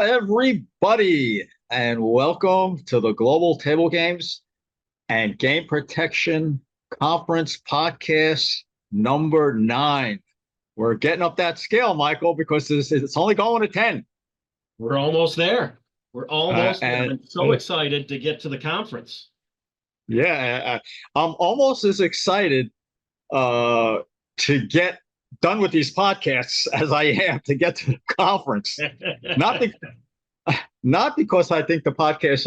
everybody, and welcome to the Global Table Games and Game Protection Conference podcast number 9. We're getting up that scale, Michael, because it's only going to 10. We're almost there. We're almost there. And I'm so excited to get to the conference. Yeah, I'm almost as excited to get done with these podcasts as I am to get to the conference. Not not because I think the podcasts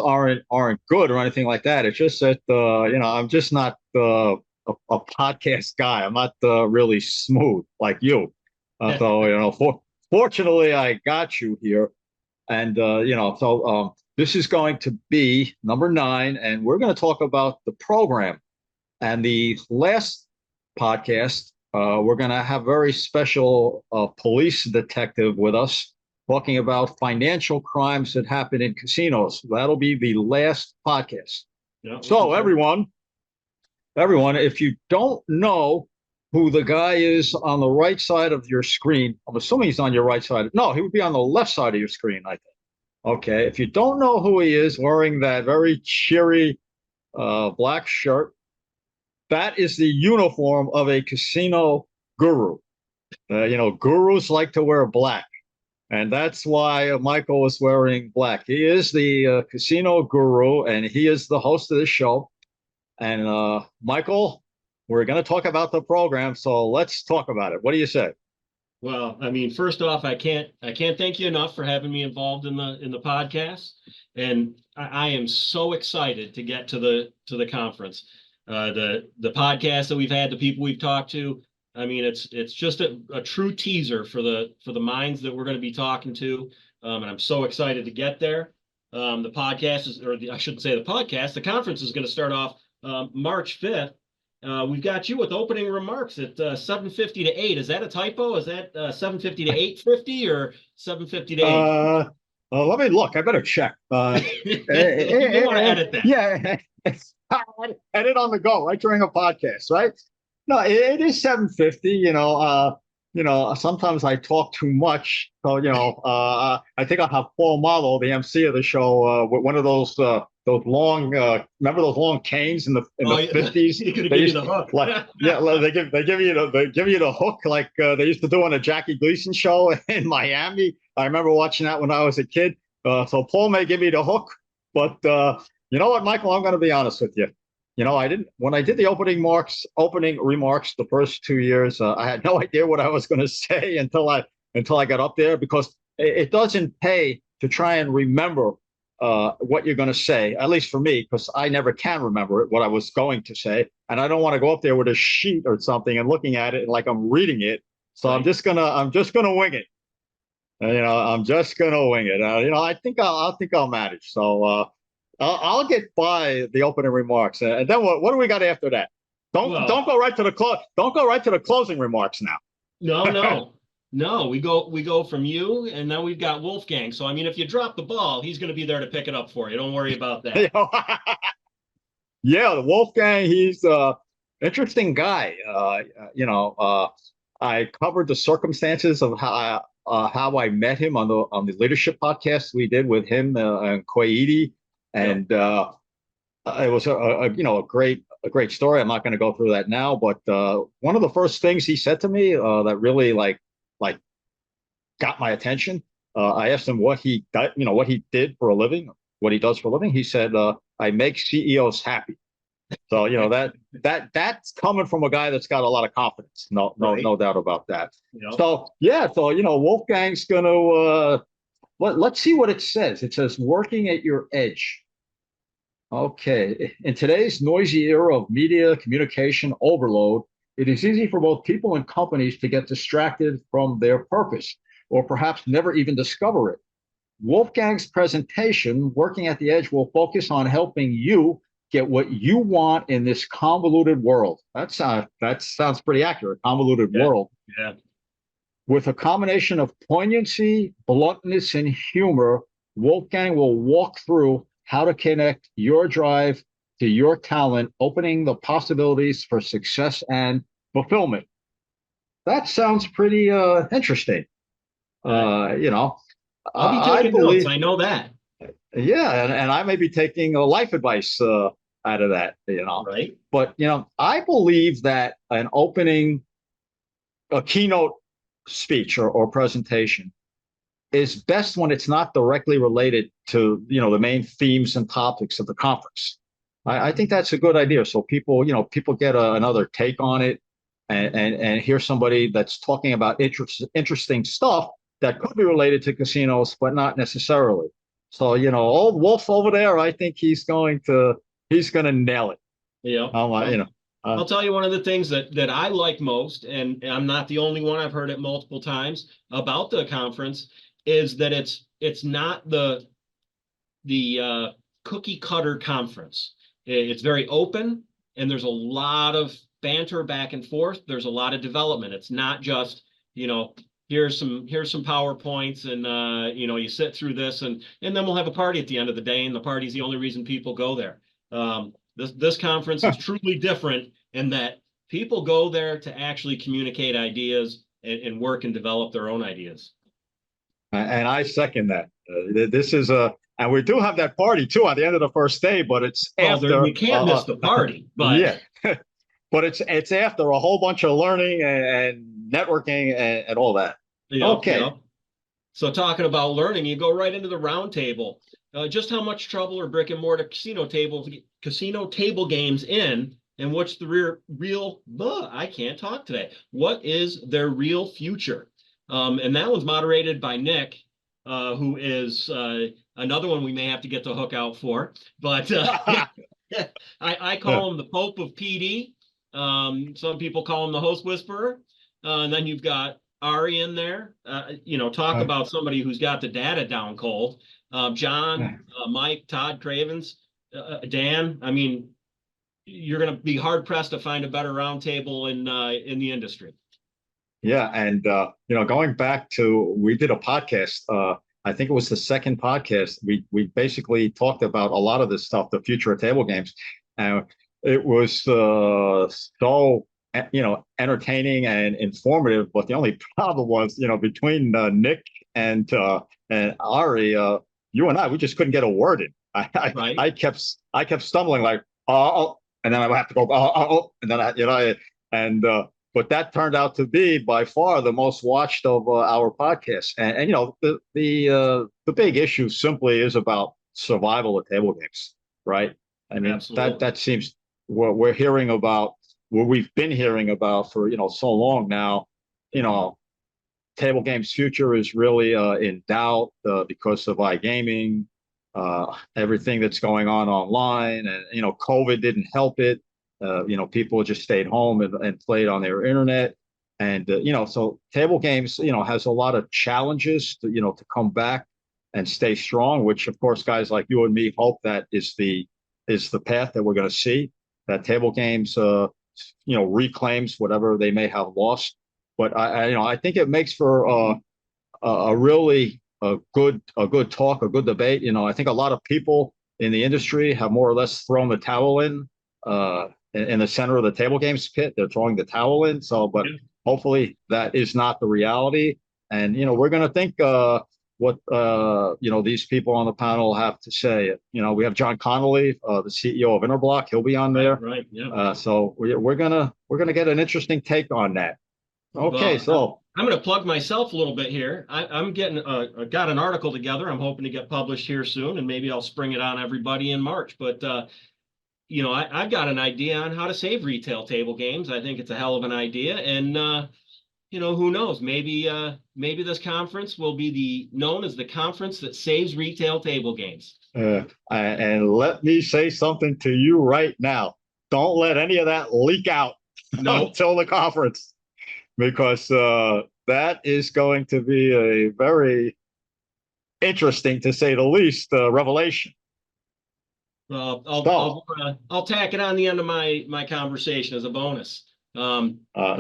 aren't good or anything like that. It's just that I'm just not a podcast guy. I'm not really smooth like you. Fortunately, I got you here, and this is going to be number 9, and we're going to talk about the program. And the last podcast, we're going to have a very special police detective with us, talking about financial crimes that happen in casinos. That'll be the last podcast. Yeah, so everyone, if you don't know who the guy is on the right side of your screen, I'm assuming he's on your right side. No, he would be on the left side of your screen, I think. Okay, if you don't know who he is, wearing that very cheery black shirt, that is the uniform of a casino guru. Gurus like to wear black. And that's why Michael was wearing black. He is the casino guru, and he is the host of this show. And Michael, we're going to talk about the program, so let's talk about it. What do you say? Well, I mean, first off, I can't thank you enough for having me involved in the podcast, and I am so excited to get to the conference. The podcast that we've had, the people we've talked to. I mean, it's just a true teaser for the minds that we're going to be talking to, and I'm so excited to get there. The podcast is, I shouldn't say the podcast. The conference is going to start off March 5th. We've got you with opening remarks at 7:50 to 8. Is that a typo? Is that 7:50 to 8:50 or 7:50 to 8? Let me look. I better check. You want to edit that? Yeah, edit on the go right during a podcast, right? No, it is 7:50. Sometimes I talk too much. So, I think I'll have Paul Marlowe, the MC of the show, with one of those long, remember those long canes in the 50s? He's gonna give you the hook. They give you the hook like they used to do on a Jackie Gleason show in Miami. I remember watching that when I was a kid. So Paul may give me the hook, but you know what, Michael? I'm going to be honest with you. When I did the opening remarks the first 2 years, I had no idea what I was going to say until I got up there, because it doesn't pay to try and remember what you're going to say, at least for me, because I never can remember what I was going to say, and I don't want to go up there with a sheet or something and looking at it like I'm reading it. So right. I'm just gonna wing it. I'm just gonna wing it. I think I'll manage. So. I'll get by the opening remarks, and then what do we got after that? Don't go right to the closing remarks now. No. We go from you, and then we've got Wolfgang. So I mean, if you drop the ball, he's going to be there to pick it up for you. Don't worry about that. Yeah, Wolfgang, he's an interesting guy. I covered the circumstances of how I met him on the leadership podcast we did with him and Koidi. And it was a great story. I'm not going to go through that now, but one of the first things he said to me that really like got my attention. I asked him what he did for a living, what he does for a living. He said, "I make CEOs happy." So that's coming from a guy that's got a lot of confidence. No doubt about that. Yep. So Wolfgang's going to let's see what it says. It says working at your edge. Okay. In today's noisy era of media communication overload, it is easy for both people and companies to get distracted from their purpose, or perhaps never even discover it. Wolfgang's presentation, Working at the Edge, will focus on helping you get what you want in this convoluted world. That sounds pretty accurate. Convoluted world. Yeah. With a combination of poignancy, bluntness, and humor, Wolfgang will walk through how to connect your drive to your talent, opening the possibilities for success and fulfillment. That sounds pretty interesting. I'll be I taking notes. believe, I know that. yeah, and I may be taking a life advice out of that, Right. But I believe that an opening, a keynote speech or presentation is best when it's not directly related to the main themes and topics of the conference. I think that's a good idea. So people get another take on it, and hear somebody that's talking about interesting stuff that could be related to casinos, but not necessarily. So old Wolf over there, I think he's going to nail it. Yeah. Um, you Well, know, uh, I'll tell you one of the things that I like most, and I'm not the only one, I've heard it multiple times about the conference, is that it's not the cookie cutter conference. It's very open, and there's a lot of banter back and forth. There's a lot of development. It's not just, here's some PowerPoints, and you sit through this, and then we'll have a party at the end of the day, and the party's the only reason people go there. This conference is truly different in that people go there to actually communicate ideas and work and develop their own ideas. and I second that. This is and we do have that party too at the end of the first day, but it's Well, after. you can't miss the party, but Yeah, but it's after a whole bunch of learning and networking and all that. yep, Okay. yep. So talking about learning, you go right into the round table. Just how much trouble are brick and mortar casino table games in, and what's the I can't talk today. What is their real future? And that one's moderated by Nick, who is another one we may have to get the hook out for. But I call him the Pope of PD. Some people call him the Host Whisperer. And then you've got Ari in there. Talk about somebody who's got the data down cold. John, Mike, Todd Cravens, Dan. I mean, you're going to be hard pressed to find a better roundtable in the industry. Yeah, and going back to, we did a podcast. I think it was the second podcast. We basically talked about a lot of this stuff, the future of table games, and it was so entertaining and informative. But the only problem was, between Nick and Ari, you and I, we just couldn't get a word in. Right. I kept stumbling like and then I would have to go and then and. But that turned out to be by far the most watched of our podcasts. And the big issue simply is about survival of table games, right? I mean, Absolutely. that seems what we're hearing about, what we've been hearing about for so long now. Table games future is really in doubt because of iGaming, everything that's going on online, and COVID didn't help it. People just stayed home and played on their internet, and so table games has a lot of challenges to come back and stay strong, which of course guys like you and me hope that is the path that we're going to see, that table games reclaims whatever they may have lost. But I think it makes for a really good talk, a good debate. I think a lot of people in the industry have more or less thrown the towel in the center of the table games pit. They're throwing the towel in. So, but hopefully that is not the reality. And we're going to think what these people on the panel have to say. We have John Connolly, the CEO of Interblock. He'll be on there. Right. Yeah. So we're gonna get an interesting take on that. Okay, Well, so I'm going to plug myself a little bit here. I'm getting got an article together. I'm hoping to get published here soon, and maybe I'll spring it on everybody in March. But I've got an idea on how to save retail table games. I think it's a hell of an idea, and who knows? Maybe this conference will be known as the conference that saves retail table games. And let me say something to you right now. Don't let any of that leak out until the conference, because that is going to be a very interesting, to say the least, revelation. Well, I'll tack it on the end of my conversation as a bonus. But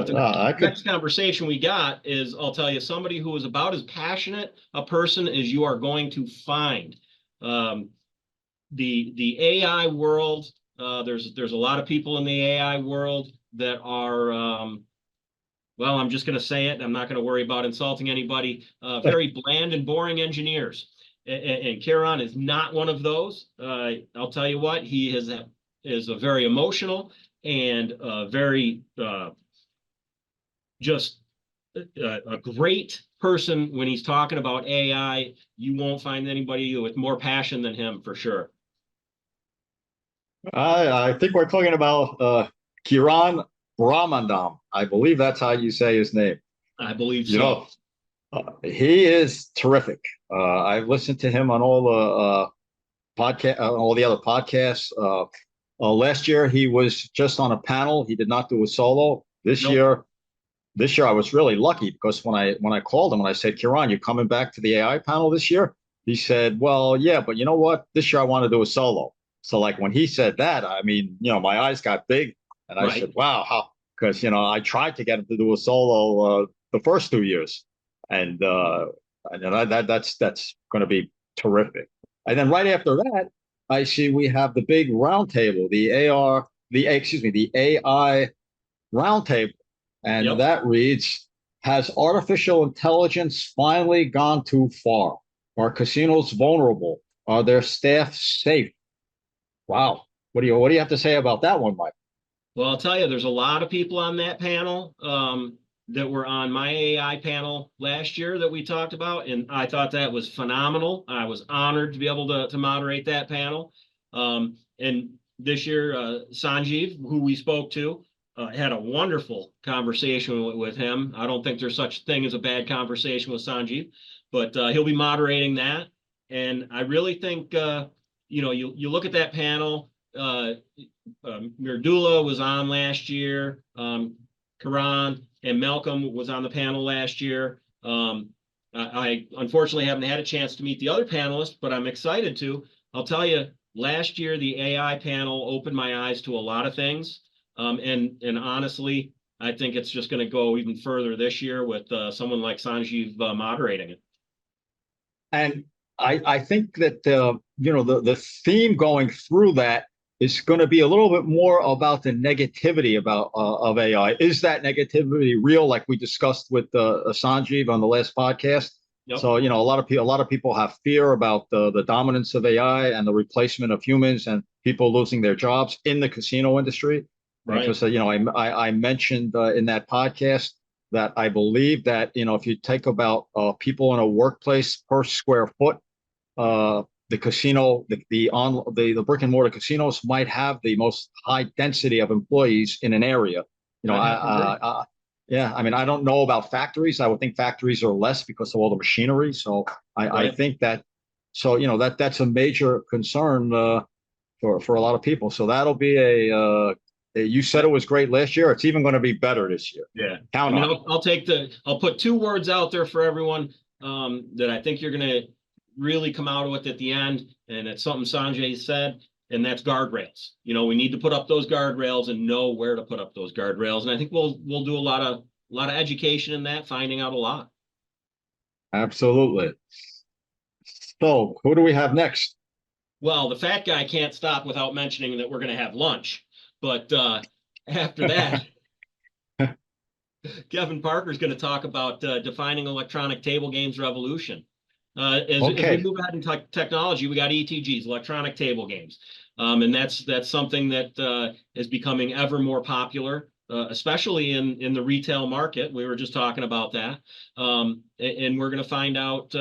the next conversation we got is, I'll tell you, somebody who is about as passionate a person as you are going to find. The AI world, there's a lot of people in the AI world that are well, I'm just going to say it. I'm not going to worry about insulting anybody. Very bland and boring engineers. And Kieran is not one of those. I'll tell you what, he is a very emotional and very just a great person when he's talking about AI. You won't find anybody with more passion than him for sure. I think we're talking about Kiran Brahmandam. I believe that's how you say his name. I believe You so. know, he is terrific. I've listened to him on all the podcast, all the other podcasts. Last year he was just on a panel. He did not do a solo. Nope. This year I was really lucky because when I called him and I said, Kiran, you coming back to the AI panel this year? He said, well, yeah, but you know what? This year I want to do a solo. So like when he said that, I mean, my eyes got big and I said, Right. wow, how? Because I tried to get him to do a solo the first 2 years, and that's going to be terrific. And then right after that, I see we have the big roundtable, the AI roundtable, and Yep. that reads: Has artificial intelligence finally gone too far? Are casinos vulnerable? Are their staff safe? Wow. What do you have to say about that one, Mike? Well, I'll tell you, there's a lot of people on that panel that were on my AI panel last year that we talked about, and I thought that was phenomenal. I was honored to be able to moderate that panel. And this year, Sanjeev, who we spoke to, had a wonderful conversation with him. I don't think there's such thing as a bad conversation with Sanjeev, but he'll be moderating that. And I really think, you look at that panel. Mirdula was on last year. Karan and Malcolm was on the panel last year. I unfortunately haven't had a chance to meet the other panelists, but I'm excited to. I'll tell you, last year the AI panel opened my eyes to a lot of things, and honestly, I think it's just going to go even further this year with someone like Sanjeev moderating it. And I think that the theme going through that is going to be a little bit more about the negativity about of AI. Is that negativity real, like we discussed with Sanjeev on the last podcast? Yep. So a lot of people have fear about the dominance of AI and the replacement of humans and people losing their jobs in the casino industry. Right. Because I mentioned in that podcast that I believe that if you take about people in a workplace per square foot, the casino, the brick and mortar casinos might have the most high density of employees in an area. Yeah, I mean, I don't know about factories. I would think factories are less because of all the machinery. So I Right. think that, that's a major concern for a lot of people. So that'll be you said it was great last year. It's even going to be better this year. Yeah. I Count mean, on it. I'll put two words out there for everyone that I think you're going to really come out with at the end. And it's something Sanjay said, and that's guardrails. We need to put up those guardrails and know where to put up those guardrails. And I think we'll do a lot of education in that, finding out a lot. Absolutely. So who do we have next? Well, the fat guy can't stop without mentioning that we're going to have lunch. But after that, Kevin Parker is going to talk about defining electronic table games revolution. As we Okay. move ahead in technology, we got ETGs, electronic table games, and that's something that is becoming ever more popular, especially in the retail market. We were just talking about that, and we're going to find out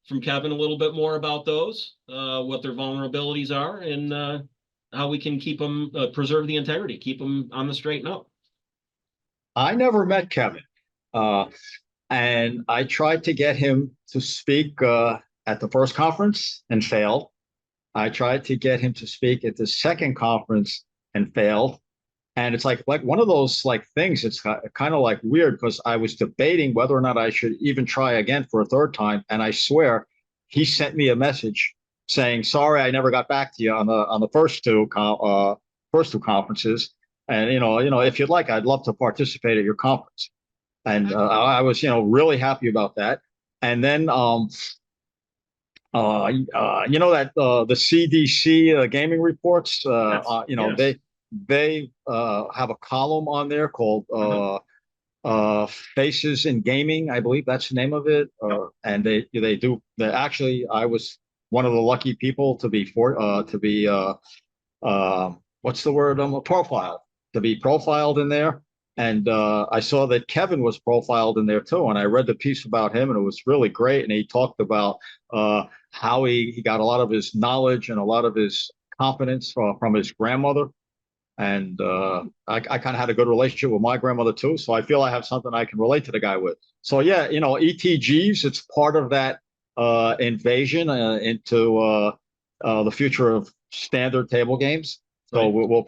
from Kevin a little bit more about those, what their vulnerabilities are, and how we can keep them preserve the integrity, keep them on the straight and up. I never met Kevin. Uh, and I tried to get him to speak at the first conference and failed. I tried to get him to speak at the second conference and failed. And it's like one of those like things. It's kind of like weird because I was debating whether or not I should even try again for a third time. And I swear, he sent me a message saying, "Sorry, I never got back to you on the first two conferences. And if you'd like, I'd love to participate at your conference." And I was really happy about that. And then that the CDC gaming reports, Yes. Yes. they have a column on there called Faces in Gaming, I believe that's the name of it. And they actually, I was one of the lucky people to be what's the word? Profiled, to be profiled in there. And I saw that Kevin was profiled in there too. And I read the piece about him, and it was really great. And he talked about how he got a lot of his knowledge and a lot of his confidence from his grandmother. And I kind of had a good relationship with my grandmother too. So I feel I have something I can relate to the guy with. So yeah, ETGs, it's part of that invasion into the future of standard table games. So Right. we'll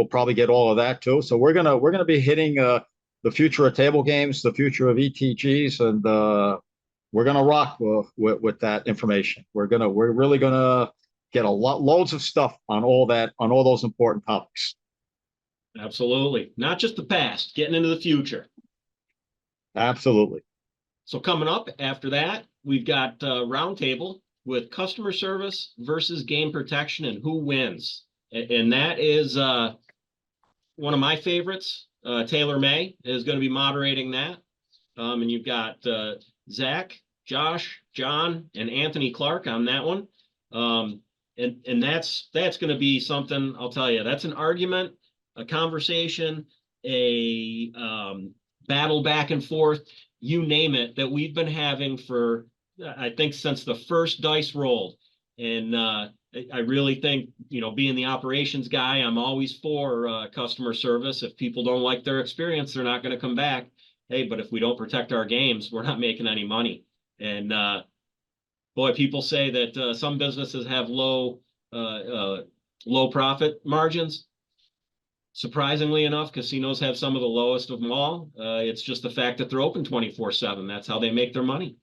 probably get all of that too. So we're gonna be hitting the future of table games, the future of ETGs, and we're gonna rock with that information. We're really gonna get loads of stuff on all those important topics. Absolutely. Not just the past, getting into the future. Absolutely. So coming up after that, we've got roundtable with customer service versus game protection and who wins. And that is one of my favorites. Taylor May is going to be moderating that. And you've got Zach, Josh, John, and Anthony Clark on that one. And that's going to be something, I'll tell you, that's an argument, a conversation, a battle back and forth, you name it, that we've been having for, I think, since the first dice rolled. And I really think, being the operations guy, I'm always for customer service. If people don't like their experience, they're not going to come back. Hey, but if we don't protect our games, we're not making any money. And boy, people say that some businesses have low profit margins. Surprisingly enough, casinos have some of the lowest of them all. It's just the fact that they're open 24/7. That's how they make their money.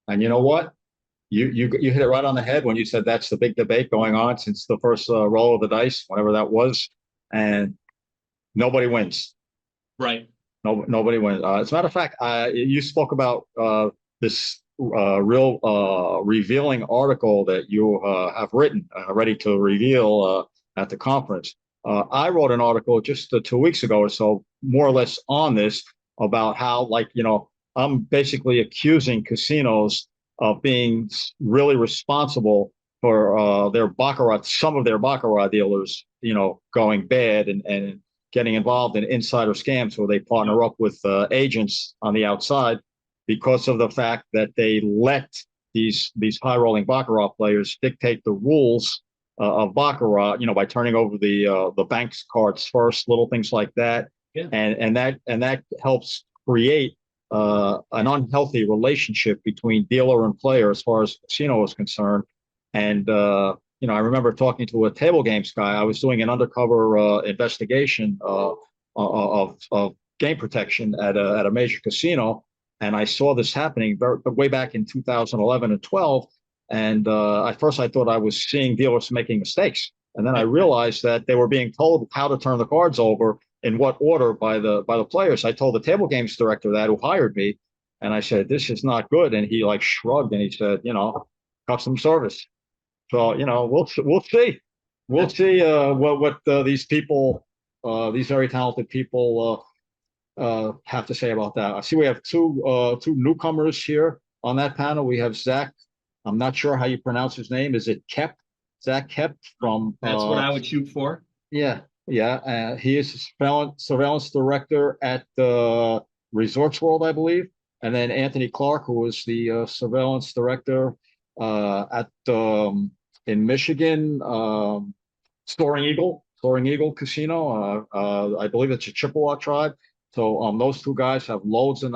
And you know what? You hit it right on the head when you said that's the big debate going on since the first roll of the dice, whatever that was, and nobody wins. Right. Nobody wins. As a matter of fact, you spoke about this real revealing article that you have written, ready to reveal at the conference. I wrote an article just 2 weeks ago or so, more or less on this, about how, I'm basically accusing casinos of being really responsible for some of their baccarat dealers, going bad and getting involved in insider scams where they partner up with agents on the outside because of the fact that they let these high rolling baccarat players dictate the rules of baccarat, by turning over the bank's cards first, little things like that. Yeah. And that helps create an unhealthy relationship between dealer and player as far as casino is concerned. And I remember talking to a table games guy. I was doing an undercover investigation of game protection at a major casino, and I saw this happening way back in 2011 and 12. And at first, I thought I was seeing dealers making mistakes, and then I realized that they were being told how to turn the cards over in what order by the players. I told the table games director that, who hired me, and I said, "This is not good." And he shrugged and he said, "Customer service." So we'll see. We'll see what these people, these very talented people, have to say about that. I see we have two newcomers here on that panel. We have Zach. I'm not sure how you pronounce his name. Is it Kep? Zach Kep from. That's what I would shoot for. Yeah, yeah. He is surveillance director at Resorts World, I believe. And then Anthony Clark, who is the surveillance director at in Michigan, Soaring Eagle Casino. I believe it's a Chippewa tribe. So those two guys have loads of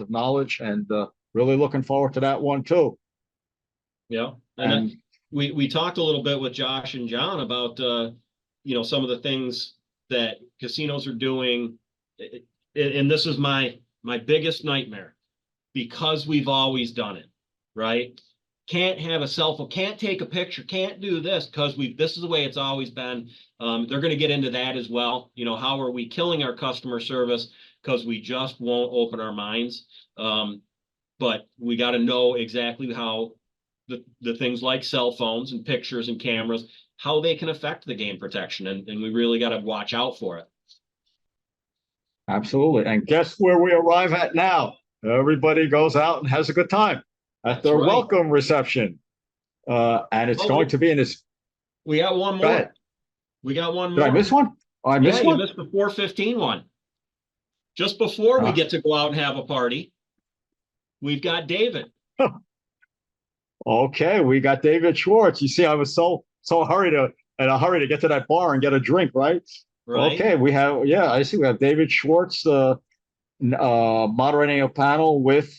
knowledge, and really looking forward to that one too. Yeah, and we talked a little bit with Josh and John about some of the things that casinos are doing, and this is my biggest nightmare, because we've always done it, right? Can't have a cell phone, can't take a picture, can't do this because this is the way it's always been. They're going to get into that as well. How are we killing our customer service because we just won't open our minds? But we got to know exactly how the things like cell phones and pictures and cameras, how they can affect the game protection. And we really got to watch out for it. Absolutely. And guess where we arrive at now? Everybody goes out and has a good time at That's their right. welcome reception. And it's Oh, going to be in this. we got one Go more. ahead. We got one Did I more. miss one? Oh, I Yeah, missed you one? missed the 4:15 one. Just before we Uh, get to go out and have a party, we've got David. okay, we got David Schwartz. You see, I was so hurried to in a hurry to get to that bar and get a drink, right? Right? Okay, we have yeah, I see we have David Schwartz moderating a panel with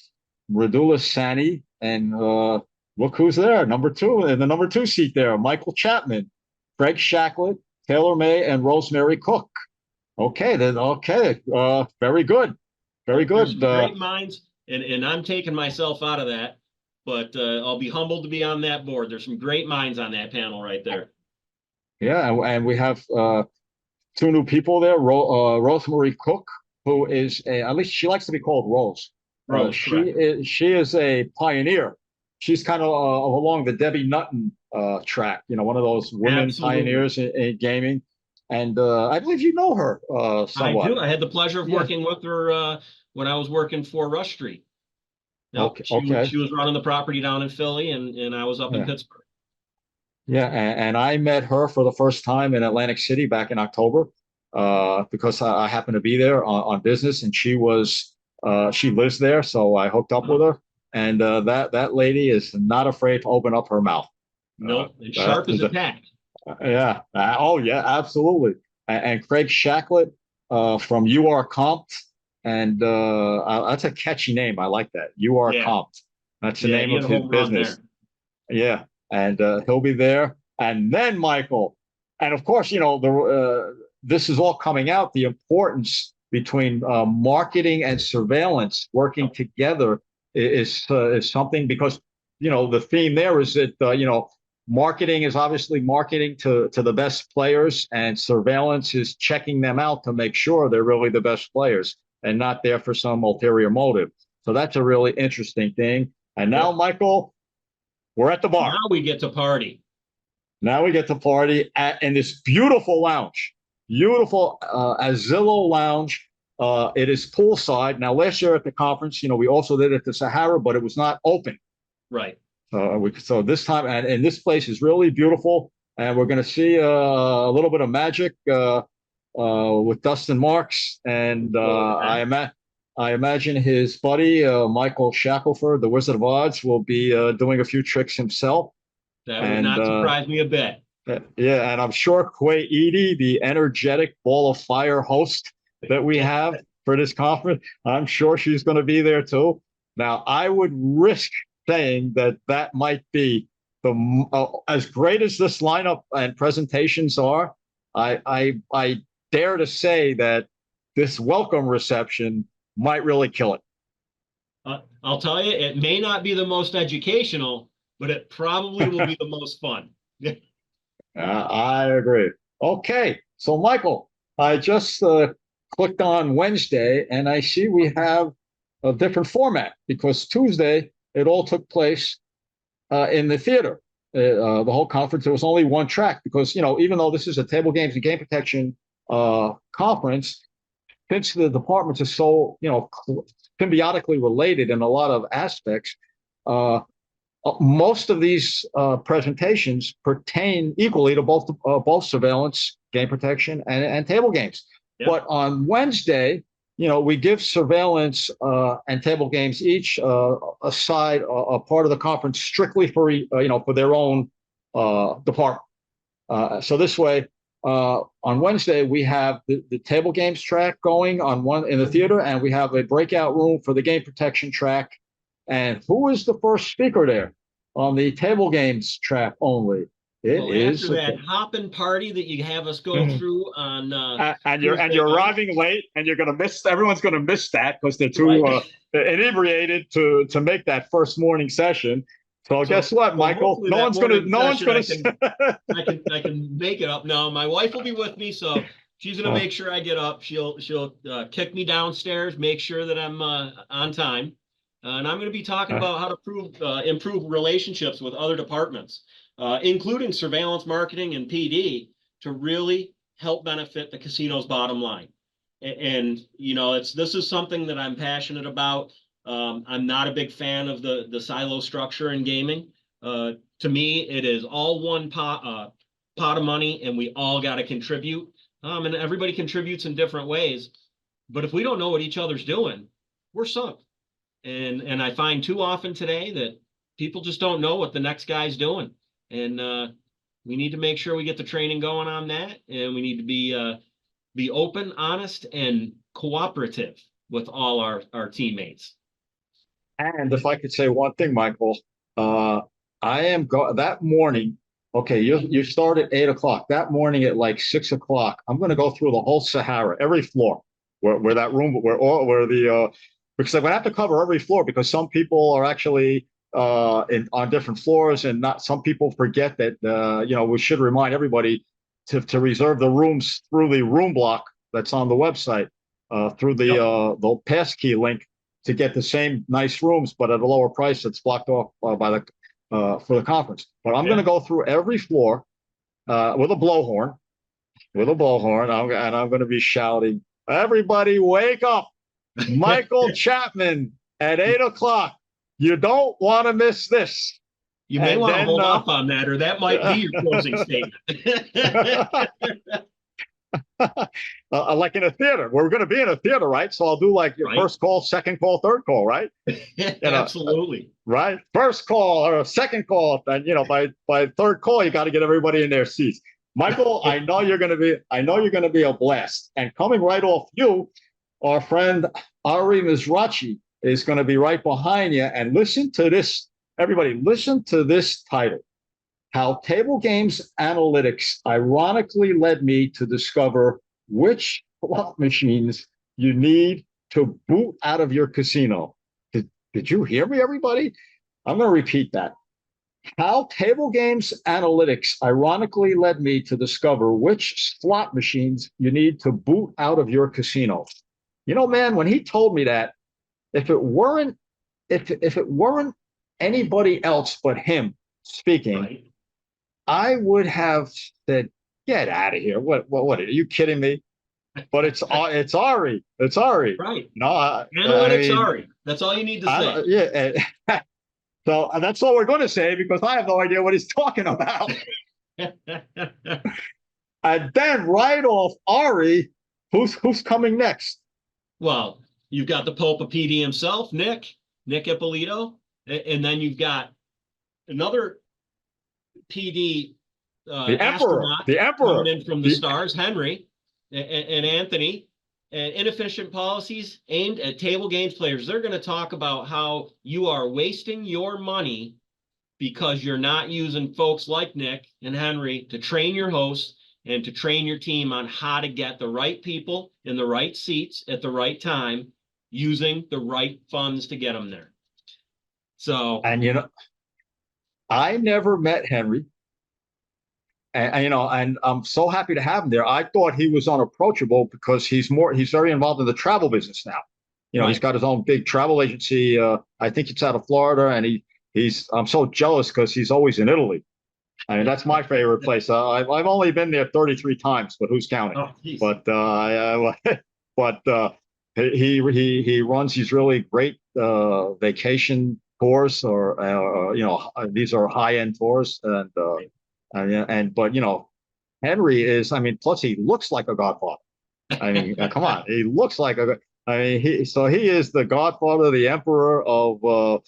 Radula Sani and look who's there, number two in the number two seat there, Michael Chapman, Craig Shacklet, Taylor May, and Rosemary Cook. Okay, then okay, very good, very There's good. some great minds, and I'm taking myself out of that, but I'll be humbled to be on that board. There's some great minds on that panel right there. Yeah, and we have two new people there. Rosemary Cook, who is at least she likes to be called Rose. Rose, correct. She is a pioneer. She's kind of along the Debbie Nutton track, one of those women Absolutely. pioneers in gaming. And I believe you know her I somewhat. do. I had the pleasure of Yeah. working with her when I was working for Rush Street. Yep. Okay. She Okay. was running the property down in Philly, and I was up in Yeah. Pittsburgh. Yeah, and I met her for the first time in Atlantic City back in October because I happened to be there on business, and she lives there, so I hooked up with her. And that lady is not afraid to open up her mouth. Uh, Nope. And that sharp as is a tack. yeah. Oh yeah, absolutely. And Craig Shacklet from You Are Comped, and that's a catchy name. I like that. You Are Yeah. Comped. That's the Yeah. name He had of a his home run business. there. Yeah, and he'll be there, and then Michael, and of course, this is all coming out. The importance between marketing and surveillance working together is something because the theme there is that marketing is obviously marketing to the best players, and surveillance is checking them out to make sure they're really the best players and not there for some ulterior motive. So that's a really interesting thing. And now, Yep. Michael, we're at the bar. Now we get to party. Now we get to party in this beautiful lounge, beautiful Azillo lounge. It is poolside. Now, last year at the conference, we also did it at the Sahara, but it was not open. Right. So this time, and this place is really beautiful, and we're going to see a little bit of magic with Dustin Marks, and I imagine his buddy Michael Shackelford, the Wizard of Oz, will be doing a few tricks himself. That would And not surprise me a bit. yeah, and I'm sure Quay Edie, the energetic ball of fire host that we have for this conference, I'm sure she's going to be there too. Now, I would risk saying that might be as great as this lineup and presentations are. I dare to say that this welcome reception might really kill it. I'll tell you, it may not be the most educational, but it probably will be the most fun. I agree. Okay, so Michael, I just clicked on Wednesday and I see we have a different format because Tuesday it all took place in the theater. The whole conference, there was only one track because, even though this is a table games and game protection conference, since the departments are so, symbiotically related in a lot of aspects, most of these presentations pertain equally to both surveillance, game protection, and table games. Yep. But on Wednesday, we give surveillance and table games each a part of the conference strictly for for their own department. So this way, on Wednesday we have the table games track going on one in the theater, and we have a breakout room for the game protection track. And who is the first speaker there on the table games track only? After that hopping party that you have us go through on and you're arriving late, and you're gonna miss. Everyone's gonna miss that because they're too inebriated to make that first morning session. So guess what, Michael? No one's gonna. I can make it up. No, my wife will be with me, so she's gonna make sure I get up. She'll kick me downstairs, make sure that I'm on time. And I'm going to be talking about how to improve relationships with other departments, including surveillance, marketing, and PD, to really help benefit the casino's bottom line. And this is something that I'm passionate about. I'm not a big fan of the silo structure in gaming. To me, it is all one pot of money, and we all got to contribute. And everybody contributes in different ways. But if we don't know what each other's doing, we're sunk. And I find too often today that people just don't know what the next guy's doing. And we need to make sure we get the training going on that. And we need to be open, honest, and cooperative with all our teammates. And if I could say one thing, Michael, I am that morning. Okay, you start at 8 o'clock. That morning at like 6 o'clock, I'm going to go through the whole Sahara, every floor, where that room, where the because I'm going to have to cover every floor, because some people are actually on different floors, and not some people forget that we should remind everybody to reserve the rooms through the room block that's on the website, through the passkey link, to get the same nice rooms but at a lower price that's blocked off by the for the conference. But I'm going to go through every floor with a blowhorn, and I'm going to be shouting, "Everybody wake up! Michael Chapman at 8 o'clock. You don't want to miss this." You may want to hold off on that, or that might be your closing statement. Like in a theater, we're going to be in a theater, right? So I'll do like your first call, second call, third call, right? Absolutely. Right. First call or second call, and by third call, you got to get everybody in their seats. Michael, I know you're going to be a blast. And coming right off you, our friend Ari Mizrachi is going to be right behind you. And listen to this, everybody. Listen to this title: How Table Games Analytics Ironically Led Me to Discover Which Slot Machines You Need to Boot Out of Your Casino. Did you hear me, everybody? I'm going to repeat that. How Table Games Analytics Ironically Led Me to Discover Which Slot Machines You Need to Boot Out of Your Casino. Man, when he told me that, if it weren't anybody else but him speaking, right, I would have said, "Get out of here! What? Are you kidding me?" But it's Ari. It's Ari. Right. No, analytics Ari. That's all you need to say. Yeah. So that's all we're going to say, because I have no idea what he's talking about. And then right off Ari, who's coming next? Well, you've got the Pope of PD himself, Nick Ippolito, and then you've got another PD the Emperor coming in from the stars, Henry and Anthony. And inefficient policies aimed at table games players. They're going to talk about how you are wasting your money because you're not using folks like Nick and Henry to train your hosts and to train your team on how to get the right people in the right seats at the right time, using the right funds to get them there. So, and I never met Henry. And I'm so happy to have him there. I thought he was unapproachable because he's very involved in the travel business now. Right. He's got his own big travel agency. I think it's out of Florida, and I'm so jealous because he's always in Italy. I mean, that's my favorite place. I've only been there 33 times, but who's counting? Oh, he runs these really great vacation tours, or these are high-end tours, but Henry is, plus he looks like a godfather. I mean, come on, he looks like he is the godfather, the emperor of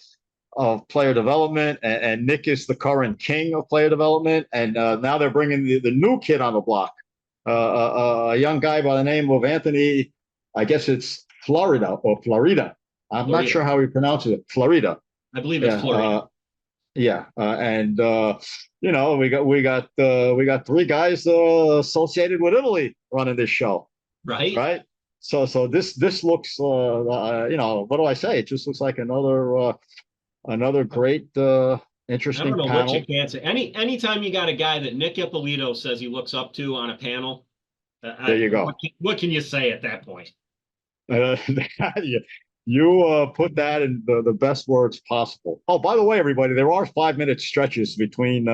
player development, and Nick is the current king of player development. And now they're bringing the new kid on the block, a young guy by the name of Anthony. I guess it's Florida. I'm not sure how he pronounces it. Florida. I believe it's Florida. And we got three guys associated with Italy running this show, right? So this looks, what do I say? It just looks like another great interesting panel. I don't know what you can't say. Anytime you got a guy that Nick Ippolito says he looks up to on a panel, there you go. What can you say at that point? You put that in the best words possible. Oh, by the way, everybody, there are 5-minute stretches between.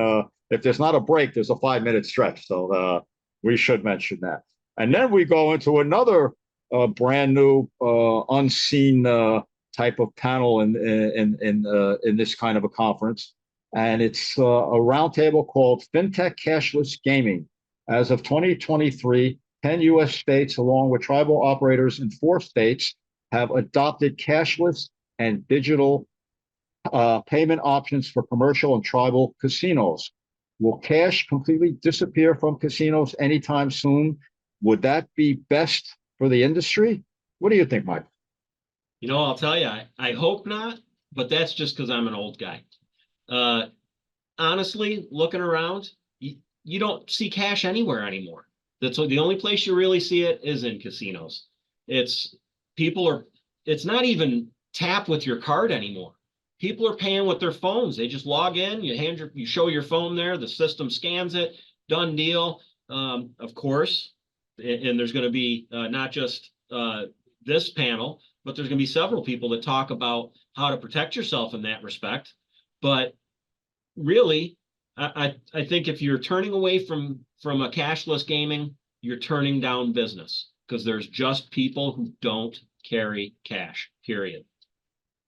If there's not a break, there's a 5-minute stretch. So we should mention that. And then we go into another a brand new, unseen type of panel in this kind of a conference, and it's a roundtable called FinTech Cashless Gaming. As of 2023, 10 U.S. states, along with tribal operators in 4 states, have adopted cashless and digital payment options for commercial and tribal casinos. Will cash completely disappear from casinos anytime soon? Would that be best for the industry? What do you think, Mike? You know, I'll tell you, I hope not, but that's just because I'm an old guy. Honestly, looking around, you don't see cash anywhere anymore. That's the only place you really see it is in casinos. It's not even tap with your card anymore. People are paying with their phones. They just log in, you show your phone there, the system scans it, done deal. Of course, and there's going to be not just this panel, but there's going to be several people that talk about how to protect yourself in that respect. But really, I think if you're turning away from a cashless gaming, you're turning down business, because there's just people who don't carry cash, period.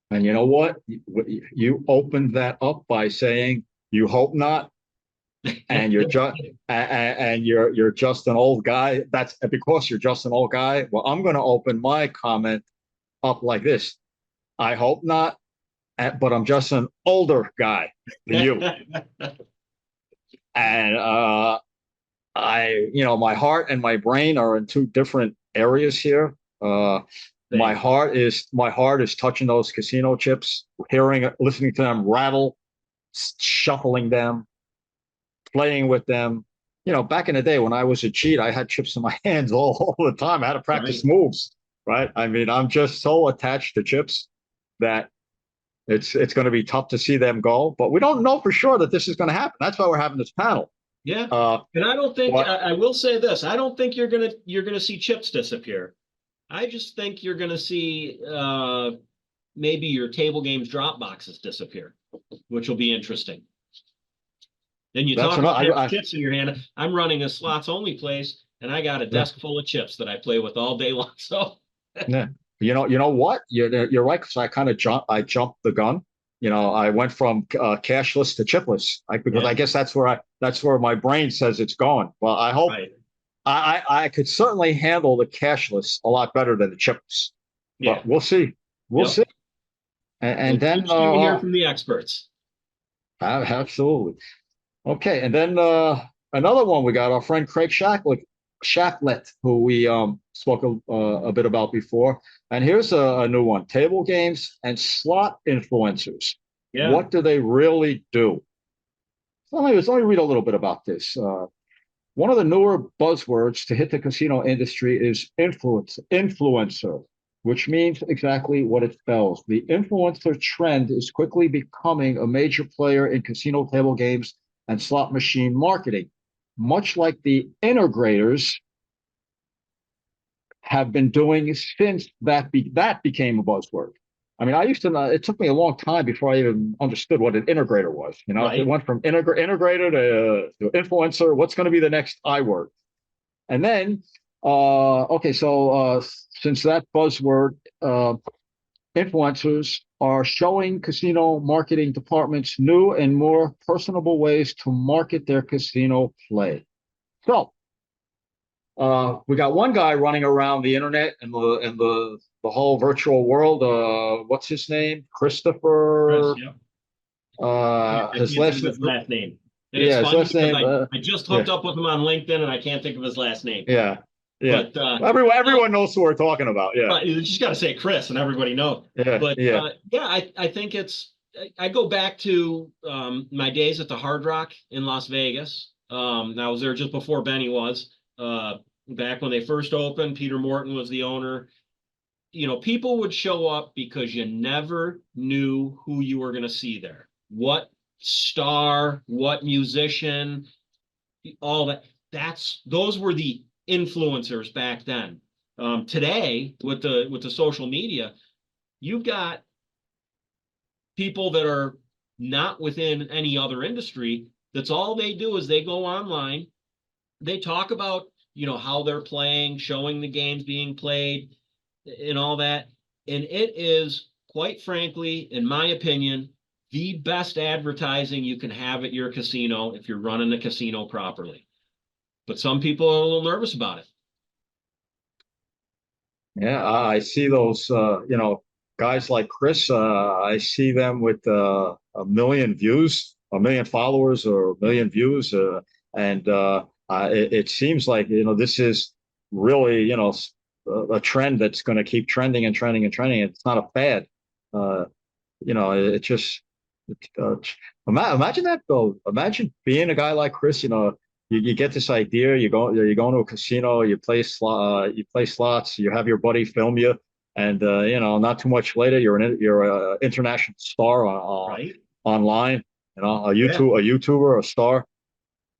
And you know what? You opened that up by saying you hope not, and you're just an old guy. That's because you're just an old guy. Well, I'm going to open my comment up like this: I hope not, but I'm just an older guy than you. And my heart and my brain are in 2 different areas here. My heart is touching those casino chips, listening to them rattle, shuffling them, playing with them. Back in the day when I was a cheat, I had chips in my hands all the time. I had to practice moves, right? I mean, I'm just so attached to chips that it's going to be tough to see them go. But we don't know for sure that this is going to happen. That's why we're having this panel. Yeah, and I don't think I will say this: I don't think you're gonna see chips disappear. I just think you're going to see maybe your table games drop boxes disappear, which will be interesting. Then you talk about chips in your hand. I'm running a slots only place, and I got a desk full of chips that I play with all day long. So, yeah, you know what? You're right, because I kind of jumped the gun. I went from cashless to chipless, because I guess that's where my brain says it's going. Well, I hope. Right. I could certainly handle the cashless a lot better than the chips, but we'll see. We'll see. And then you hear from the experts. Absolutely. Okay, and then another one, we got our friend Craig Shaplet, who we spoke a bit about before. And here's a new one: table games and slot influencers. Yeah. What do they really do? So let me read a little bit about this. One of the newer buzzwords to hit the casino industry is influencer, which means exactly what it spells. The influencer trend is quickly becoming a major player in casino table games and slot machine marketing, much like the integrators have been doing since that became a buzzword. I mean, it took me a long time before I even understood what an integrator was. Right. It went from integrator to influencer. What's going to be the next I word? And then, since that buzzword, influencers are showing casino marketing departments new and more personable ways to market their casino play. So, we got one guy running around the internet and the whole virtual world. What's his name? Christopher. Chris, yeah. His last name. And it's funny because I just hooked up with him on LinkedIn and I can't think of his last name. Yeah. Yeah. But everyone knows who we're talking about. Yeah. But you just got to say Chris and everybody knows. Yeah. But I think I go back to my days at the Hard Rock in Las Vegas. I was there just before Benny was. Back when they first opened, Peter Morton was the owner. People would show up because you never knew who you were going to see there. What star, what musician, all that. Those were the influencers back then. Today, with the social media, you've got people that are not within any other industry. That's all they do is they go online. They talk about how they're playing, showing the games being played and all that. And it is, quite frankly, in my opinion, the best advertising you can have at your casino if you're running the casino properly. But some people are a little nervous about it. Yeah, I see those, guys like Chris. I see them with a million views, a million followers, or a million views, and it seems like this is really a trend that's going to keep trending and trending and trending. It's not a fad. It just imagine that though. Imagine being a guy like Chris. You get this idea. You're going to a casino. You play slots. You have your buddy film you, and not too much later, you're an international star Right? online. A Yeah. YouTuber, a star.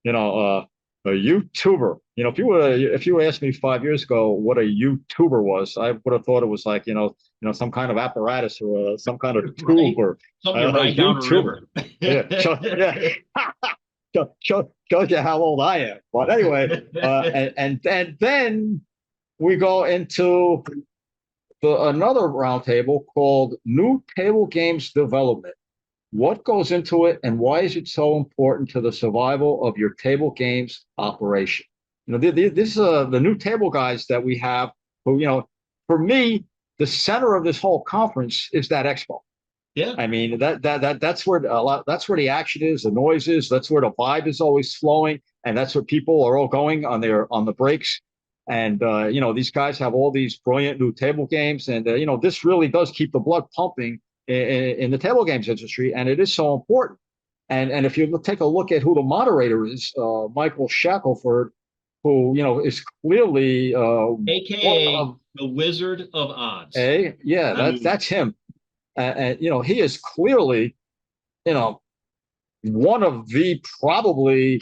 A YouTuber. If you asked me 5 years ago what a YouTuber was, I would have thought it was like some kind of apparatus or some kind of tool Right. or Something you a ride down a YouTuber. river. Yeah, shows you how old I am. But anyway, and then we go into another roundtable called New Table Games Development. What goes into it, and why is it so important to the survival of your table games operation? This the new table guys that we have. Who, for me, the center of this whole conference is that expo. Yeah. I mean that's where that's where the action is, the noise is. That's where the vibe is always flowing, and that's where people are all going on the breaks. And these guys have all these brilliant new table games, and this really does keep the blood pumping in the table games industry, and it is so important. And if you take a look at who the moderator is, Michael Shackelford, who is clearly AKA the Wizard of Odds. Yeah, that's him. And he is clearly one of the probably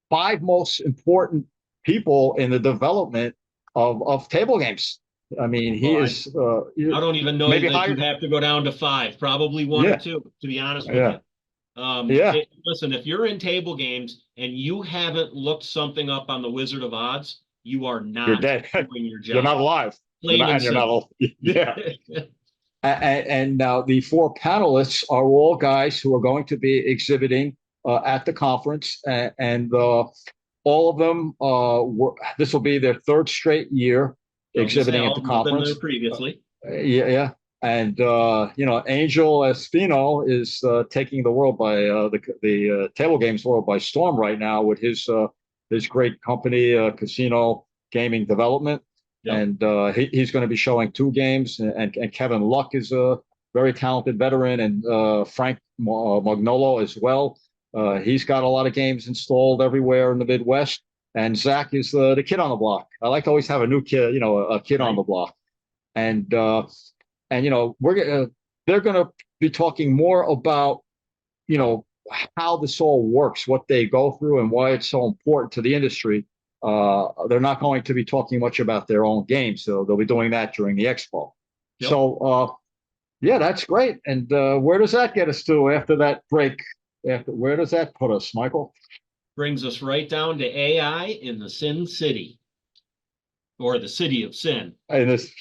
5 most important people in the development of table games. I mean, he is. I don't even know maybe that higher. you'd have to go down to 5, probably 1 or 2, to be honest with you. Listen, if you're in table games and you haven't looked something up on the Wizard of Odds, you are not You're dead. doing your job. You're not alive. You're not. Yeah. And now the 4 panelists are all guys who are going to be exhibiting at the conference, and all of them this will be their 3rd straight year exhibiting at the conference. Been there previously. Yeah. And Angel Espino is taking the world by the table games world by storm right now with his great company, Casino Gaming Development. Yep. And he's going to be showing 2 games, and Kevin Luck is a very talented veteran, and Frank Magnolo as well. He's got a lot of games installed everywhere in the Midwest. And Zach is the kid on the block. I like to always have a new kid, a kid on the block. And they're going to be talking more about how this all works, what they go through, and why it's so important to the industry. They're not going to be talking much about their own games, so they'll be doing that during the expo. Yep. So, yeah, that's great. And where does that get us to after that break? Where does that put us, Michael? Brings us right down to AI in the Sin City, or the City of Sin. And it's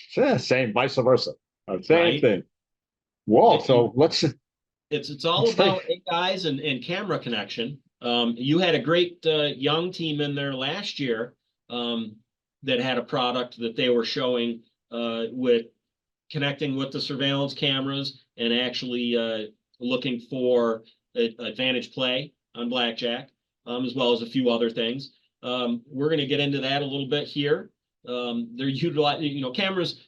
same, vice versa, same thing. Whoa! So let's. It's all about AIs and camera connection. You had a great young team in there last year that had a product that they were showing with connecting with the surveillance cameras and actually looking for advantage play on blackjack, as well as a few other things. We're going to get into that a little bit here. They're utilizing, cameras.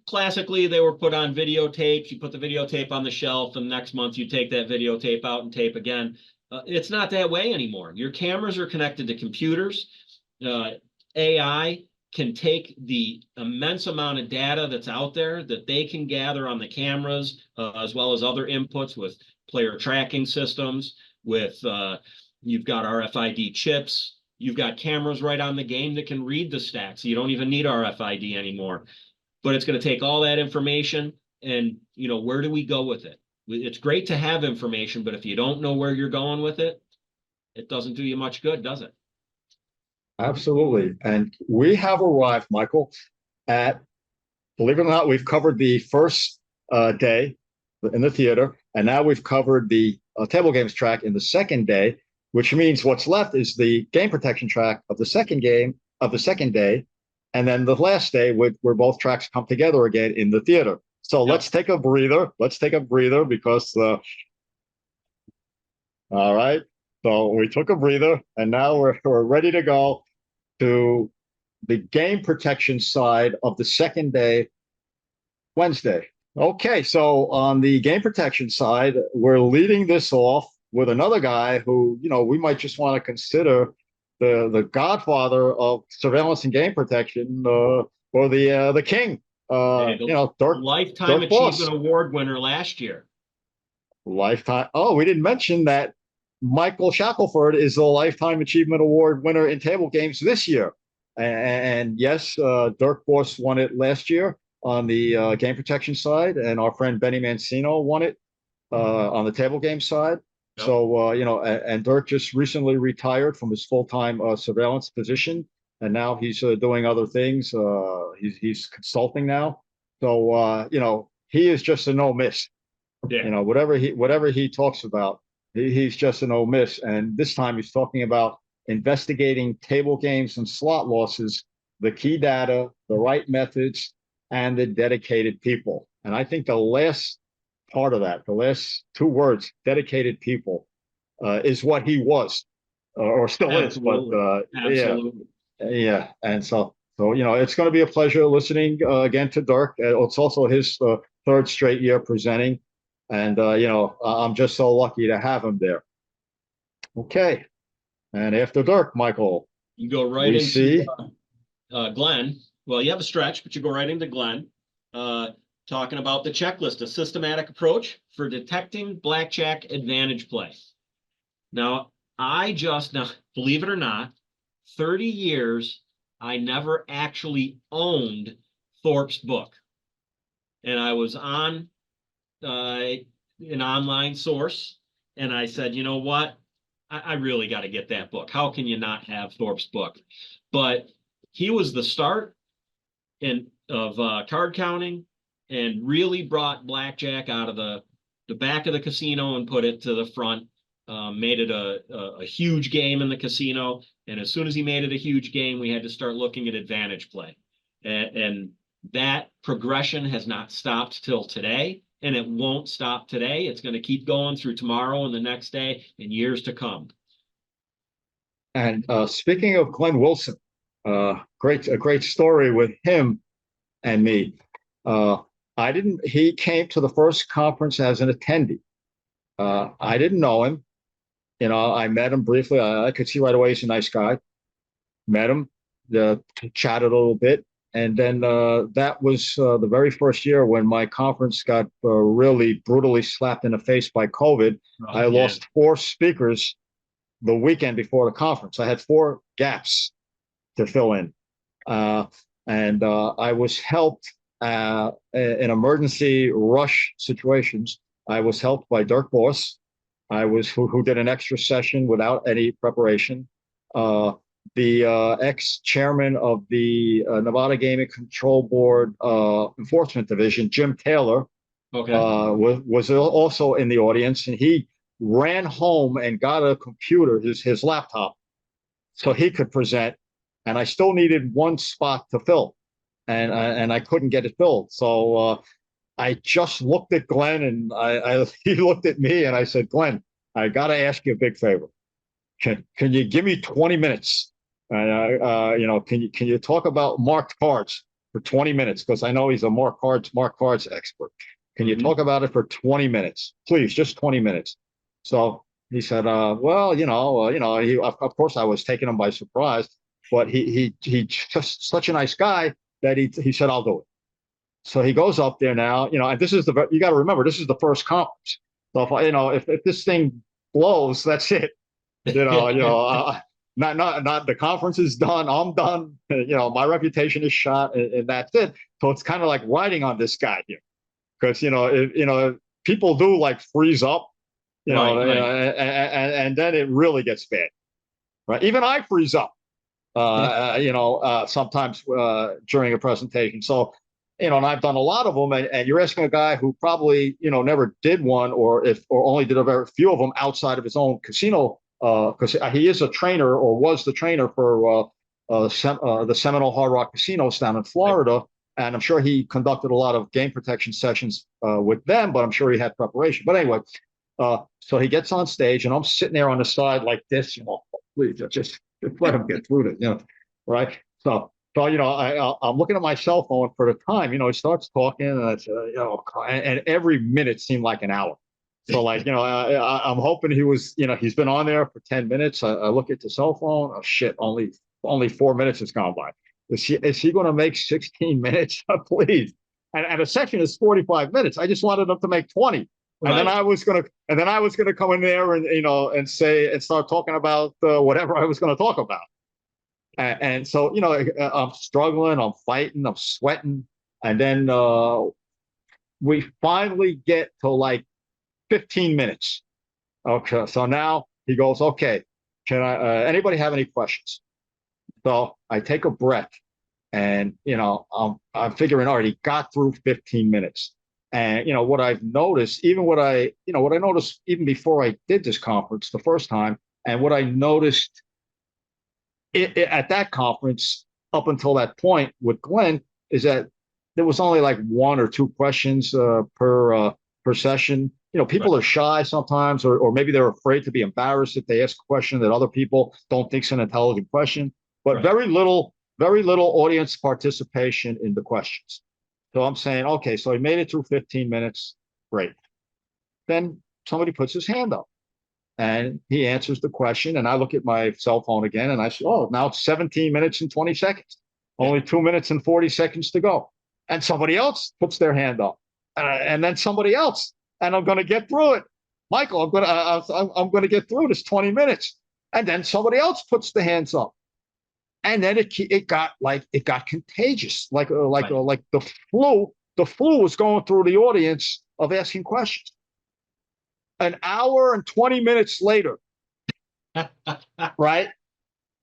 Classically, they were put on videotapes. You put the videotape on the shelf, and next month you take that videotape out and tape again. It's not that way anymore. Your cameras are connected to computers. AI can take the immense amount of data that's out there that they can gather on the cameras, as well as other inputs with player tracking systems, with you've got RFID chips. You've got cameras right on the game that can read the stacks. So you don't even need RFID anymore. But it's going to take all that information and, where do we go with it? It's great to have information, but if you don't know where you're going with it, it doesn't do you much good, does it? Absolutely. And we have arrived, Michael, at, believe it or not, we've covered the first day in the theater, and now we've covered the table games track in the second day, which means what's left is the game protection track of the second game of the second day. And then the last day, where both tracks come together again in the theater. So Yep. let's take a breather. Let's take a breather because, all right. So we took a breather, and now we're ready to go to the game protection side of the second day, Wednesday. Okay, so on the game protection side, we're leading this off with another guy who, we might just want to consider the godfather of surveillance and game protection, or the king, Lifetime Dirk Boss. Achievement Award winner last year. Lifetime. Oh, we didn't mention that Michael Shackelford is the Lifetime Achievement Award winner in table games this year. And yes, Dirk Boss won it last year on the game protection side, and our friend Benny Mancino won it on the table game side. Yep. So, and Dirk just recently retired from his full-time surveillance position, and now he's doing other things. He's consulting now. So, he is just a no miss. Yeah. Whatever he talks about, he's just a no miss. And this time he's talking about investigating table games and slot losses, the key data, the right methods, and the dedicated people. And I think the last part of that, the last two words, dedicated people, is what he was, or still Absolutely. is. But Absolutely. yeah. And so it's going to be a pleasure listening again to Dirk. It's also his third straight year presenting, and I'm just so lucky to have him there. Okay, and after Dirk, Michael, You go right we into see Glenn. Well, you have a stretch, but you go right into Glenn, talking about the checklist, a systematic approach for detecting blackjack advantage play. Now, believe it or not, 30 years, I never actually owned Thorpe's book. And I was on an online source, and I said, you know what? I really got to get that book. How can you not have Thorpe's book? But he was the start of card counting, and really brought blackjack out of the back of the casino and put it to the front. Made it a huge game in the casino, and as soon as he made it a huge game, we had to start looking at advantage play, and that progression has not stopped till today, and it won't stop today. It's going to keep going through tomorrow and the next day and years to come. And speaking of Glenn Wilson, a great story with him and me. He came to the first conference as an attendee. I didn't know him. I met him briefly. I could see right away he's a nice guy. Met him, chatted a little bit. And then that was the very first year when my conference got really brutally slapped in the face by COVID. I lost 4 speakers the weekend before the conference. I had 4 gaps to fill in. And I was helped in emergency rush situations. I was helped by Dirk Boss, who did an extra session without any preparation. The ex-chairman of the Nevada Gaming Control Board Enforcement Division, Jim Taylor, was also in the audience, and he ran home and got a computer, his laptop, so he could present. And I still needed 1 spot to fill, and I couldn't get it filled. So I just looked at Glenn, and he looked at me, and I said, Glenn, I got to ask you a big favor. Can you give me 20 minutes? Can you talk about marked cards for 20 minutes? Because I know he's a marked cards expert. Can you talk about it for 20 minutes, please? Just 20 minutes. So he said, well, of course I was taking him by surprise, but he just such a nice guy that he said, I'll do it. So he goes up there now, and you got to remember, this is the first conference. So if this thing blows, that's it. Not the conference is done. I'm done. My reputation is shot, and that's it. So it's kind of like riding on this guy here, because if people do like freeze up, right. and then it really gets bad, right? Even I freeze up. sometimes during a presentation. So, and I've done a lot of them, and you're asking a guy who probably, never did one, or only did a very few of them outside of his own casino, because he is a trainer, or was the trainer for the Seminole Hard Rock Casinos down in Florida. And I'm sure he conducted a lot of game protection sessions with them, but I'm sure he had preparation. But anyway, so he gets on stage, and I'm sitting there on the side like this, please just let him get through this, right? So I'm looking at my cell phone for the time. He starts talking, and it's, and every minute seemed like an hour. So like, I'm hoping he was, he's been on there for 10 minutes. I look at the cell phone. Oh shit, only 4 minutes has gone by. Is he going to make 16 minutes? Please. And a session is 45 minutes. I just wanted him to make 20. Right. And then I was gonna come in there and say and start talking about whatever I was going to talk about. And so I'm struggling, I'm fighting, I'm sweating, and then we finally get to like 15 minutes. Okay, so now he goes, okay, can anybody have any questions? So I take a breath, and I'm figuring, all right, he got through 15 minutes. And what I've noticed, what I noticed even before I did this conference the first time, and what I noticed at that conference up until that point with Glenn, is that there was only like 1 or 2 questions per session. People are shy sometimes, or maybe they're afraid to be embarrassed if they ask a question that other people don't think is an intelligent question. But very little audience participation in the questions. So I'm saying, okay, so he made it through 15 minutes. Great. Then somebody puts his hand up, and he answers the question. And I look at my cell phone again, and I say, oh, now it's 17 minutes and 20 seconds. Only 2 minutes and 40 seconds to go. And somebody else puts their hand up, and then somebody else. And I'm going to get through it. Michael, I'm going to get through this 20 minutes. And then somebody else puts the hands up. And then it got contagious, like the flu. The flu was going through the audience of asking questions. An hour and 20 minutes later, right?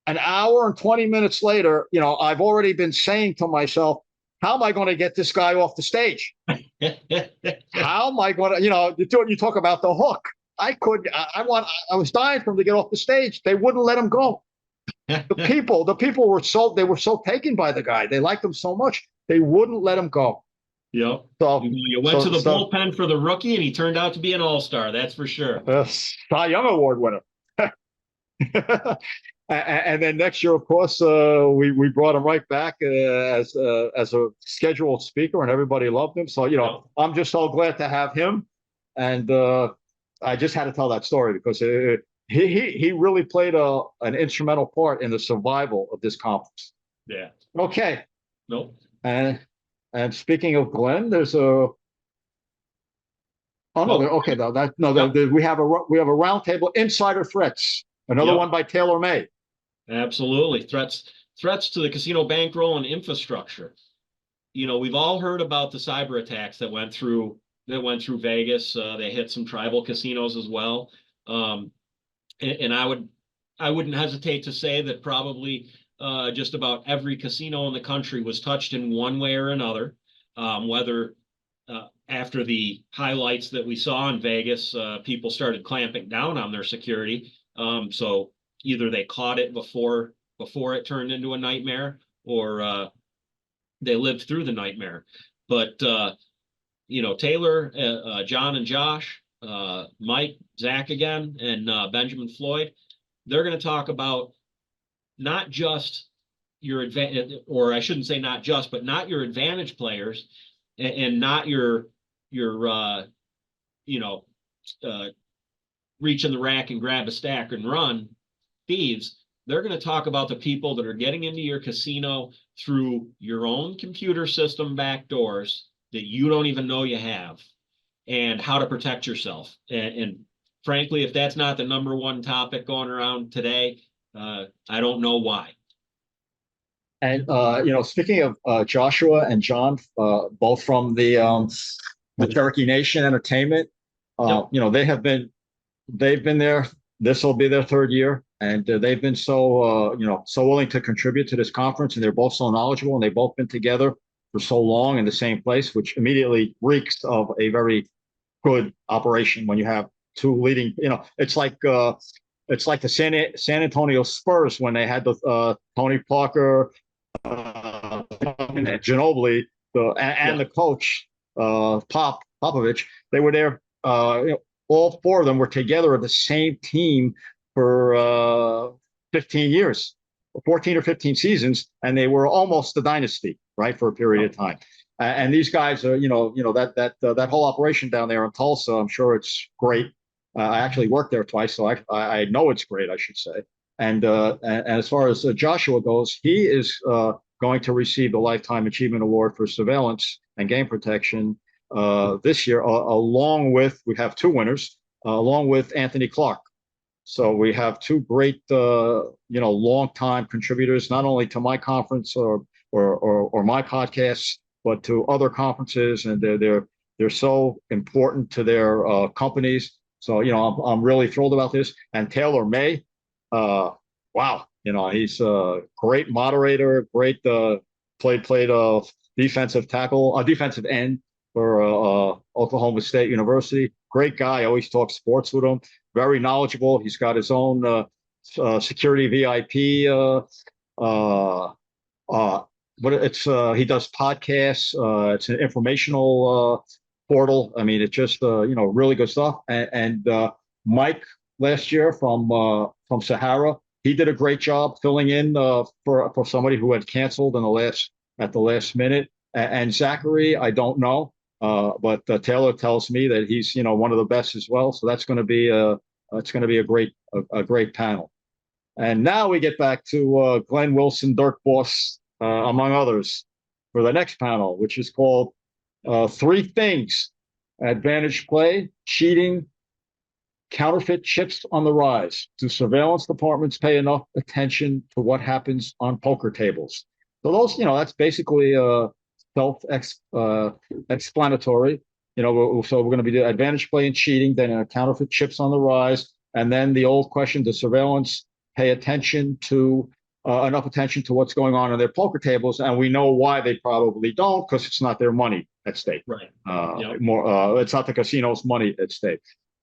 An hour and 20 minutes later, I've already been saying to myself, how am I going to get this guy off the stage? How am I going to, you talk about the hook. I was dying for him to get off the stage. They wouldn't let him go. The people were so taken by the guy. They liked him so much. They wouldn't let him go. Yep. So you went to the bullpen for the rookie, and he turned out to be an all-star. That's for sure. Cy Young Award winner. And then next year, of course, we brought him right back as a scheduled speaker, and everybody loved him. So I'm just so glad to have him. And I just had to tell that story because he really played an instrumental part in the survival of this conference. Yeah. Okay. Nope. And speaking of Glenn, there's a. Oh no! Okay, though we have a roundtable insider threats. Another one by Taylor May. Absolutely, threats to the casino bankroll and infrastructure. We've all heard about the cyber attacks that went through Vegas. They hit some tribal casinos as well. And I wouldn't hesitate to say that probably just about every casino in the country was touched in one way or another, whether after the highlights that we saw in Vegas, people started clamping down on their security. So either they caught it before it turned into a nightmare, or they lived through the nightmare. But Taylor, John and Josh, Mike, Zach again, and Benjamin Floyd, they're going to talk about not just your advantage, or I shouldn't say not just, but not your advantage players, and not your reach in the rack and grab a stack and run thieves. They're going to talk about the people that are getting into your casino through your own computer system backdoors that you don't even know you have, and how to protect yourself. And frankly, if that's not the number one topic going around today, I don't know why. And speaking of Joshua and John, both from the Cherokee Nation Entertainment, Yep. they've been there this will be their third year, and they've been so so willing to contribute to this conference, and they're both so knowledgeable, and they've both been together for so long in the same place, which immediately reeks of a very good operation when you have two leading. It's like the San Antonio Spurs when they had the Tony Parker, and Ginobili, and the coach Popovich. They were there. All four of them were together at the same team for 15 years, 14 or 15 seasons, and they were almost a dynasty, right, for a period of time. And these guys are, that whole operation down there in Tulsa. I'm sure it's great. I actually worked there twice, so I know it's great, I should say. And as far as Joshua goes, he is going to receive the Lifetime Achievement Award for Surveillance and Game Protection this year, along with, we have two winners, along with Anthony Clark. So we have two great, long-time contributors, not only to my conference or my podcasts, but to other conferences, and they're so important to their companies. So I'm really thrilled about this. And Taylor May, wow, he's a great moderator, great played defensive end for Oklahoma State University. Great guy. I always talk sports with him. Very knowledgeable. He's got his own security VIP. But he does podcasts. It's an informational portal. I mean, it's just really good stuff. And Mike last year from Sahara, he did a great job filling in for somebody who had canceled at the last minute. And Zachary, I don't know, but Taylor tells me that he's one of the best as well. So that's going to be a great panel. And now we get back to Glenn Wilson, Dirk Boss, among others, for the next panel, which is called Three Things: Advantage Play, Cheating, Counterfeit Chips on the Rise. Do surveillance departments pay enough attention to what happens on poker tables? So those, that's basically self-explanatory. So we're going to be the advantage play and cheating, then counterfeit chips on the rise, and then the old question: does surveillance pay attention to enough attention to what's going on their poker tables? And we know why they probably don't, because it's not their money at stake. Right. It's not the casino's money at stake.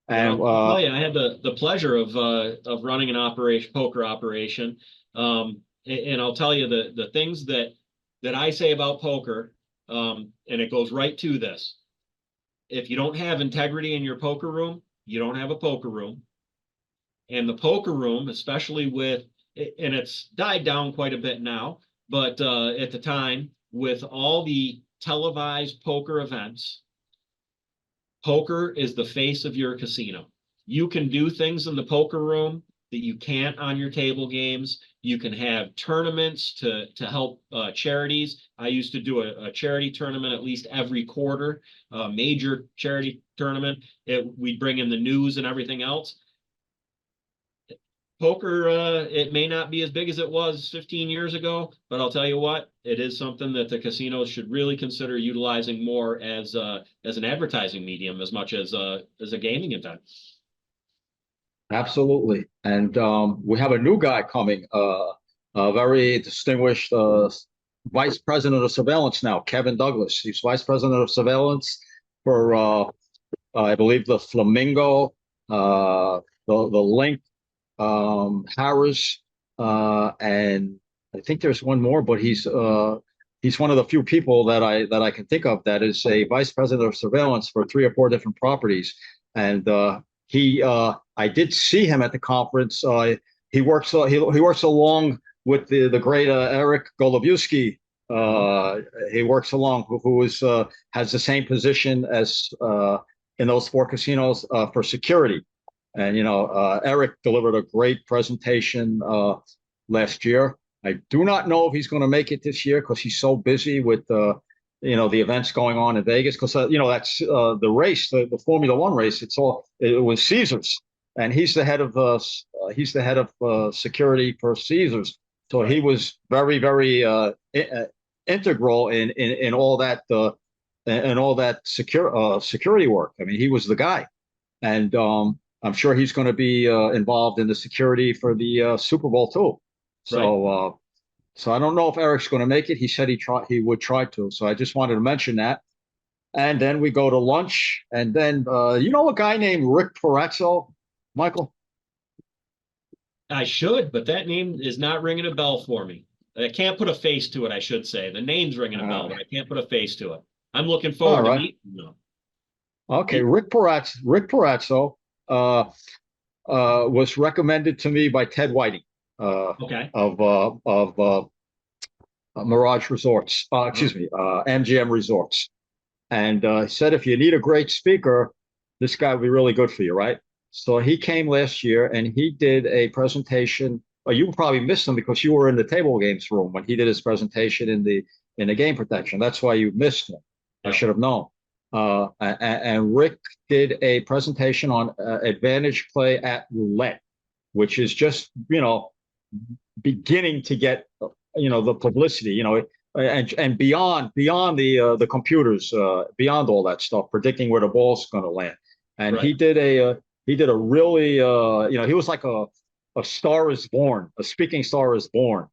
And I'll tell you, I had the pleasure of running an poker operation, and I'll tell you the things that I say about poker, and it goes right to this: if you don't have integrity in your poker room, you don't have a poker room. And the poker room, especially and it's died down quite a bit now, but at the time, with all the televised poker events, poker is the face of your casino. You can do things in the poker room that you can't on your table games. You can have tournaments to help charities. I used to do a charity tournament at least every quarter, a major charity tournament. We'd bring in the news and everything else. Poker, it may not be as big as it was 15 years ago, but I'll tell you what, it is something that the casinos should really consider utilizing more as an advertising medium as much as a gaming event. Absolutely. And we have a new guy coming, a very distinguished vice president of surveillance now, Kevin Douglas. He's vice president of surveillance for, I believe, the Flamingo, the Link, Harris, and I think there's one more, but he's one of the few people that I can think of that is a vice president of surveillance for 3 or 4 different properties. And I did see him at the conference. He works along with the great Eric Golubiewski. He works along who has the same position as in those 4 casinos for security. And Eric delivered a great presentation last year. I do not know if he's going to make it this year because he's so busy with the events going on in Vegas. Because that's the race, the Formula One race. It was Caesars, and he's the head of security for Caesars. So he was very, very integral in all that security work. I mean, he was the guy, and I'm sure he's going to be involved in the security for the Super Bowl too. Right. So I don't know if Eric's going to make it. He said he would try to. So I just wanted to mention that. And then we go to lunch, and then you know a guy named Rick Perazzo, Michael? I should, but that name is not ringing a bell for me. I can't put a face to it, I should say. The name's ringing a bell, but I can't put a face to it. I'm looking All forward to right. meeting him. Okay, Rick Perazzo uh, was recommended to me by Ted Whiting Okay. of Mirage Resorts. Uh-huh. Excuse me, MGM Resorts. And he said if you need a great speaker, this guy would be really good for you, right? So he came last year and he did a presentation. You probably missed him because you were in the table games room when he did his presentation in the game protection. That's why you missed him. I Yep. should have known. And Rick did a presentation on advantage play at roulette, which is just beginning to get the publicity, and beyond the computers, beyond all that stuff, predicting where the ball's going to land. And Right. he did a really he was like a star is born, a speaking star is born.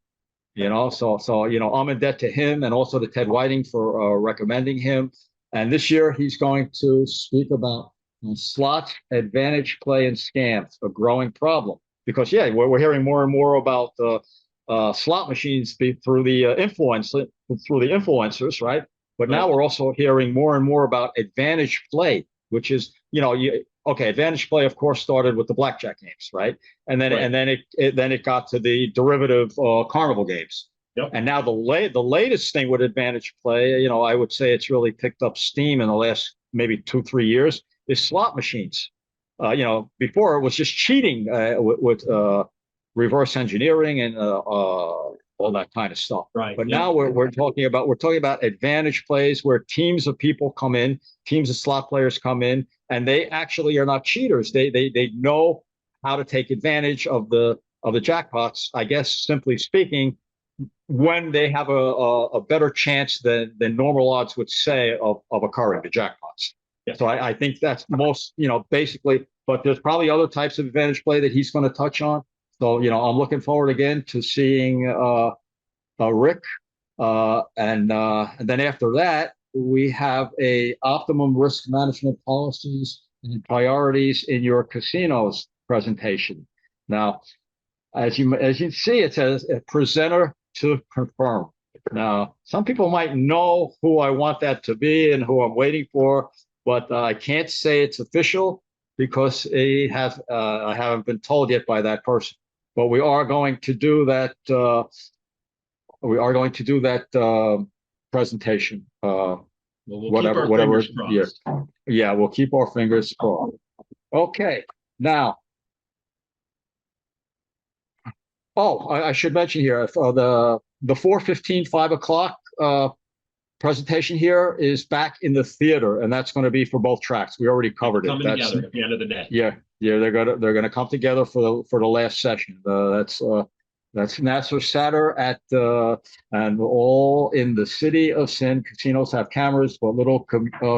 So I'm in debt to him and also to Ted Whiting for recommending him. And this year he's going to speak about slots, advantage play, and scams, a growing problem. Because we're hearing more and more about slot machines through the influencers, right? But now Right. we're also hearing more and more about advantage play, which is advantage play, of course, started with the blackjack games, right? And then Right. it got to the derivative carnival games. Yep. And now the latest thing with advantage play, I would say it's really picked up steam in the last maybe 2-3 years, is slot machines. Before it was just cheating with reverse engineering and all that kind of stuff. Right. But Yep. now we're talking about advantage plays where teams of people come in, teams of slot players come in, and they actually are not cheaters. They know how to take advantage of the jackpots. I guess simply speaking, when they have a better chance than normal odds would say of occurring, the jackpots. Yeah. So I think that's most, basically, but there's probably other types of advantage play that he's going to touch on. So, I'm looking forward again to seeing Rick. And then after that, we have a optimum risk management policies and priorities in your casinos presentation. Now, as you see, it says a presenter to confirm. Now, some people might know who I want that to be and who I'm waiting for, but I can't say it's official because I haven't been told yet by that person. But we are going to do that. Presentation. We'll keep Whatever, our whatever. fingers crossed. Yeah, we'll keep our fingers crossed. Okay, now. Oh, I should mention here the 4:15, 5 o'clock presentation here is back in the theater, and that's going to be for both tracks. We already covered it. Coming together at the end of the day. Yeah, they're gonna come together for the last session. That's Nasser Satter at and all in the city of Sin. Casinos have cameras, but little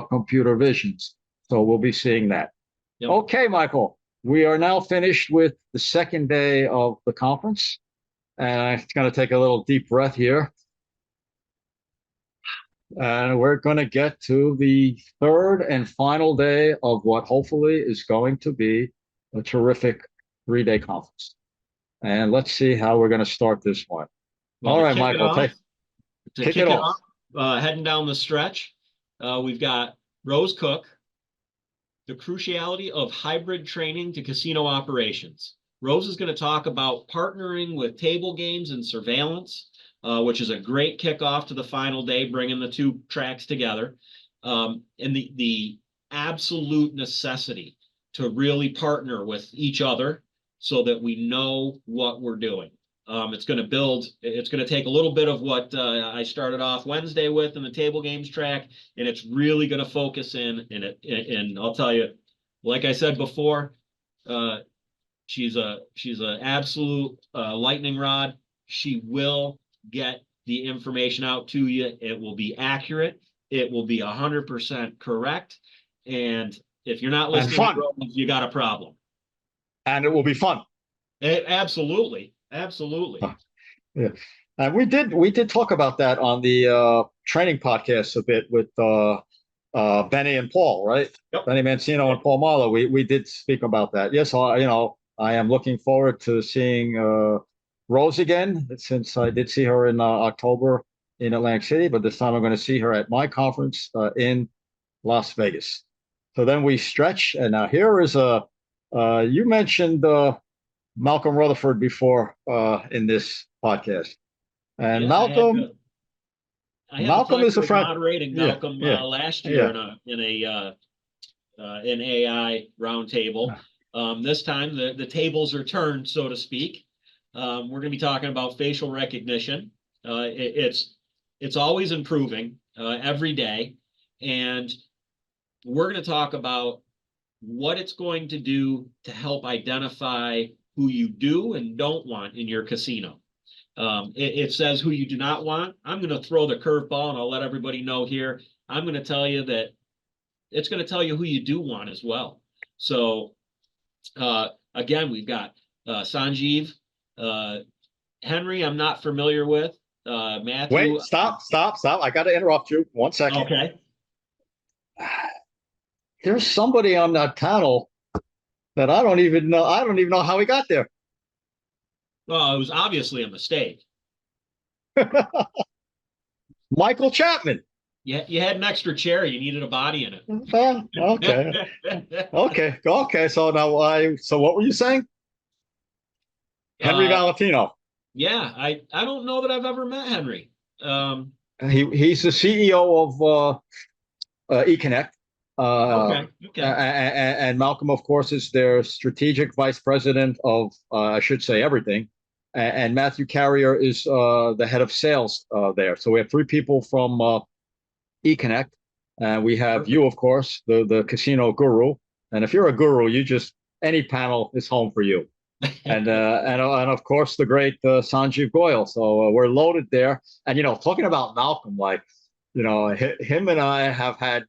computer visions. So we'll be seeing that. Yep. Okay, Michael. We are now finished with the second day of the conference. And I'm going to take a little deep breath here. And we're going to get to the third and final day of what hopefully is going to be a terrific 3-day conference. And let's see how we're going to start this one. Well, all right, Michael, kick it off. Heading down the stretch, we've got Rose Cook, the cruciality of hybrid training to casino operations. Rose is going to talk about partnering with table games and surveillance, which is a great kickoff to the final day, bringing the two tracks together, and the absolute necessity to really partner with each other so that we know what we're doing. It's going to take a little bit of what I started off Wednesday with in the table games track, and it's really going to focus in it. And I'll tell you, like I said before, she's an absolute lightning rod. She will get the information out to you. It will be accurate. It will be 100% correct. And if you're not listening, you got a problem. and it will be fun. Absolutely, absolutely. Yeah. And we did talk about that on the training podcast a bit with Benny and Paul, right? Yep. Benny Mancino and Paul Marlowe. We did speak about that. Yes, I am looking forward to seeing Rose again, since I did see her in October in Atlantic City, but this time I'm going to see her at my conference in Las Vegas. So then we stretch, and now here is you mentioned Malcolm Rutherford before in this podcast. And Yeah, I had the Malcolm is pleasure a of friend. moderating Yeah, Malcolm yeah, last year yeah. in an AI roundtable. This time the tables are turned, so to speak. We're going to be talking about facial recognition. It's always improving every day, and we're going to talk about what it's going to do to help identify who you do and don't want in your casino. It says who you do not want. I'm going to throw the curveball, and I'll let everybody know here. I'm going to tell you that it's going to tell you who you do want as well. So again, we've got Sanjeev, Henry. I'm not familiar with Matthew. Wait, stop. I got to interrupt you 1 second. Okay. There's somebody on that panel that I don't even know. I don't even know how he got there. Well, it was obviously a mistake. Michael Chapman. You had an extra chair. You needed a body in it. Okay. Okay. So now so what were you saying? Henry Valentino. Yeah, I don't know that I've ever met Henry. He's the CEO of eConnect. Okay. And Malcolm, of course, is their strategic vice president of, I should say, everything. And Matthew Carrier is the head of sales there. So we have three people from eConnect. And we have you, of course, the casino guru. And if you're a guru, any panel is home for you. And of course, the great Sanjeev Goyal. So we're loaded there. And, talking about Malcolm, him and I have had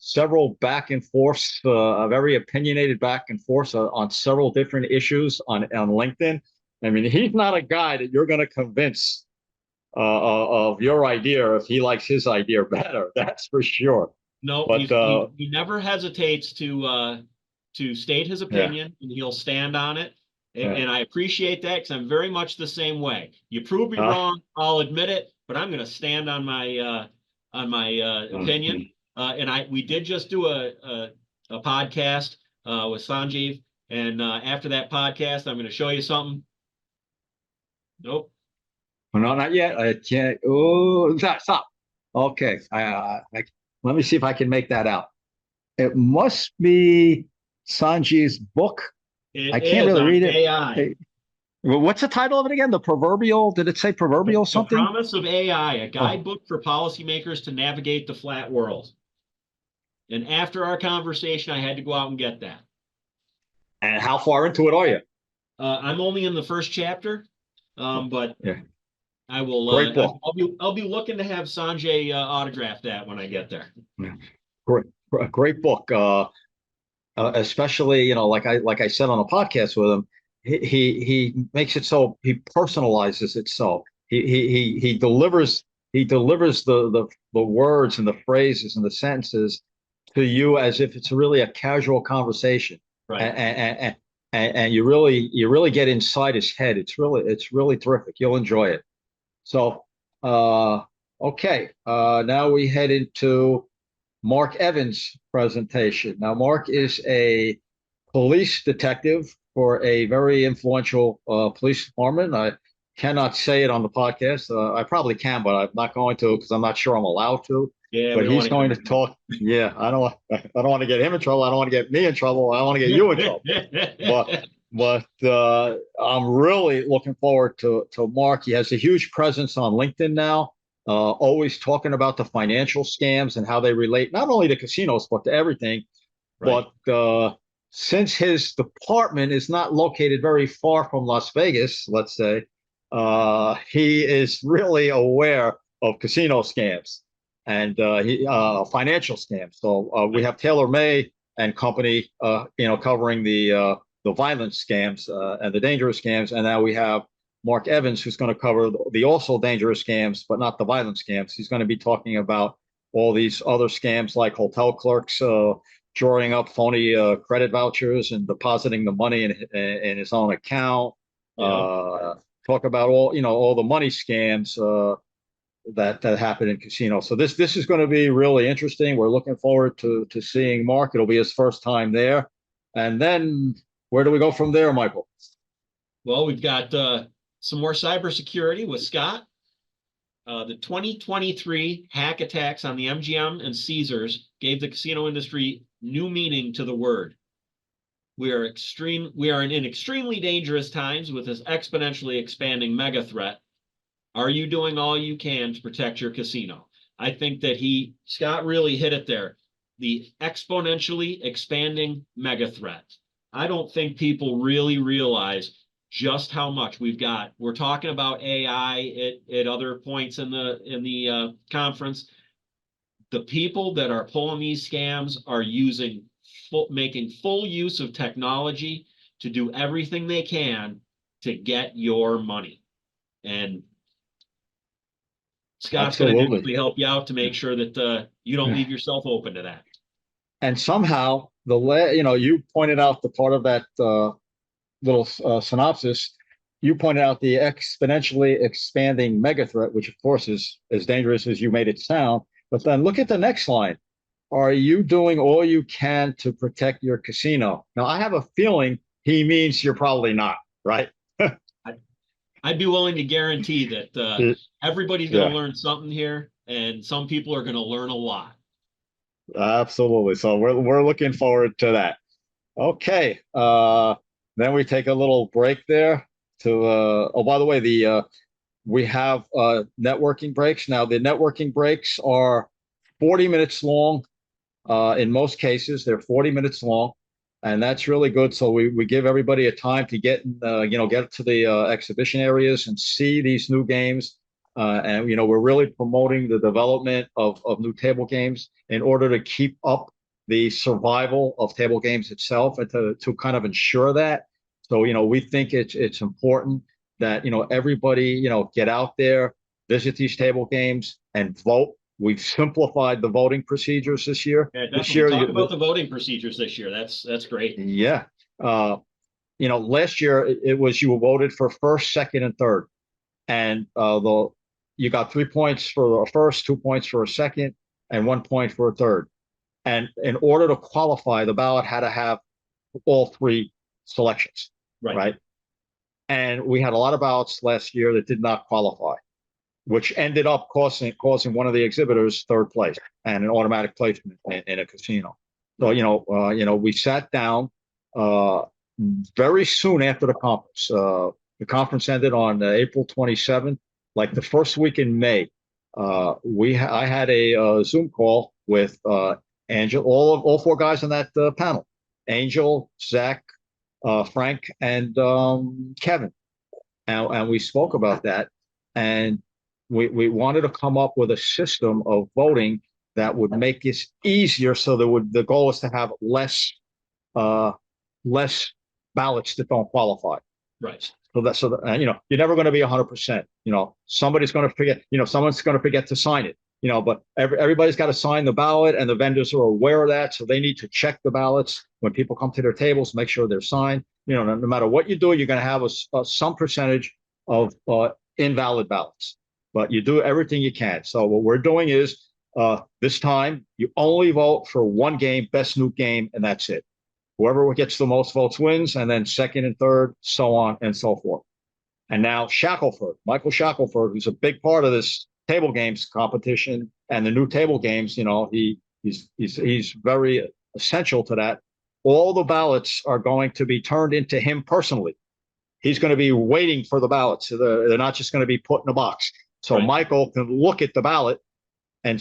several back and forths, a very opinionated back and forth on several different issues on LinkedIn. I mean, he's not a guy that you're going to convince of your idea if he likes his idea better. That's for sure. No, but he never hesitates to state his opinion, and he'll stand on it. And I appreciate that, because I'm very much the same way. You prove me wrong, I'll admit it, but I'm going to stand on my opinion. And we did just do a podcast with Sanjeev, and after that podcast, I'm going to show you something. Nope. No, not yet. I can't. Oh, stop. Okay. Let me see if I can make that out. It must be Sanjeev's book. I can't really read it. AI. What's the title of it again? The proverbial? Did it say proverbial something? The Promise of AI, a guidebook for policymakers to navigate the flat world. And after our conversation, I had to go out and get that. And how far into it are you? I'm only in the first chapter, but yeah. I will. Great book. I'll be looking to have Sanjay autograph that when I get there. Yeah. Great book. Especially, like I said on a podcast with him, he makes it so he personalizes it, so he delivers the words and the phrases and the sentences to you as if it's really a casual conversation, right? And you really get inside his head. It's really terrific. You'll enjoy it. So okay, now we head into Mark Evans' presentation. Now, Mark is a police detective for a very influential police department. I cannot say it on the podcast. I probably can, but I'm not going to, because I'm not sure I'm allowed to. Yeah, but he's going to talk. Yeah, I don't want to get him in trouble. I don't want to get me in trouble. I don't want to get you in trouble. But I'm really looking forward to Mark. He has a huge presence on LinkedIn now. Always talking about the financial scams and how they relate not only to casinos, but to everything. Right. But since his department is not located very far from Las Vegas, let's say, he is really aware of casino scams and financial scams. So we have Taylor May and company, covering the the violent scams and the dangerous scams. And now we have Mark Evans, who's going to cover the also dangerous scams, but not the violent scams. He's going to be talking about all these other scams like hotel clerks drawing up phony credit vouchers and depositing the money in his own account. Yeah. Talk about all the money scams that happen in casinos. So this is going to be really interesting. We're looking forward to seeing Mark. It'll be his first time there. And then where do we go from there, Michael? Well, we've got some more cybersecurity with Scott. The 2023 hack attacks on the MGM and Caesars gave the casino industry new meaning to the word. We are in extremely dangerous times with this exponentially expanding mega threat. Are you doing all you can to protect your casino? I think that Scott really hit it there. The exponentially expanding mega threat. I don't think people really realize just how much we've got. We're talking about AI at other points in the conference. The people that are pulling these scams are making full use of technology to do everything they can to get your money. And Scott's going to definitely help you out to make sure that you don't leave yourself open to that. And somehow you pointed out the part of that little synopsis. You pointed out the exponentially expanding mega threat, which of course is as dangerous as you made it sound. But then look at the next line. Are you doing all you can to protect your casino? Now, I have a feeling he means you're probably not, right? I'd be willing to guarantee that everybody's going to learn something here, and some people are going to learn a lot. Absolutely. So we're looking forward to that. Okay. Then we take a little break there to oh, by the way, we have networking breaks. Now the networking breaks are 40 minutes long. In most cases, they're 40 minutes long, and that's really good. So we give everybody a time to get to the exhibition areas and see these new games. And we're really promoting the development of new table games in order to keep up the survival of table games itself, and to kind of ensure that. So we think it's important that everybody get out there, visit these table games, and vote. We've simplified the voting procedures this year. Yeah, definitely. Talk about the voting procedures this year. That's great. Yeah. Last year it was you voted for first, second, and third, and you got 3 points for a first, 2 points for a second, and 1 point for a third. And in order to qualify, the ballot had to have all three selections, right? And we had a lot of ballots last year that did not qualify, which ended up causing one of the exhibitors third place and an automatic placement in a casino. So we sat down very soon after the conference. The conference ended on April 27th. Like the first week in May, I had a Zoom call with Angel, all four guys on that panel: Angel, Zach, Frank, and Kevin, and we spoke about that, and we wanted to come up with a system of voting that would make this easier. So the goal is to have less ballots that don't qualify. Right. So you're never going to be 100%. Somebody's going to forget. Someone's going to forget to sign it. But everybody's got to sign the ballot, and the vendors are aware of that, so they need to check the ballots when people come to their tables, make sure they're signed. No matter what you do, you're going to have some percentage of invalid ballots, but you do everything you can. So what we're doing is this time you only vote for one game, best new game, and that's it. Whoever gets the most votes wins, and then second and third, so on and so forth. And now Michael Shackelford, who's a big part of this table games competition and the new table games, he's very essential to that. All the ballots are going to be turned into him personally. He's going to be waiting for the ballots. They're not just going to be put in a box. So right. Michael can look at the ballot and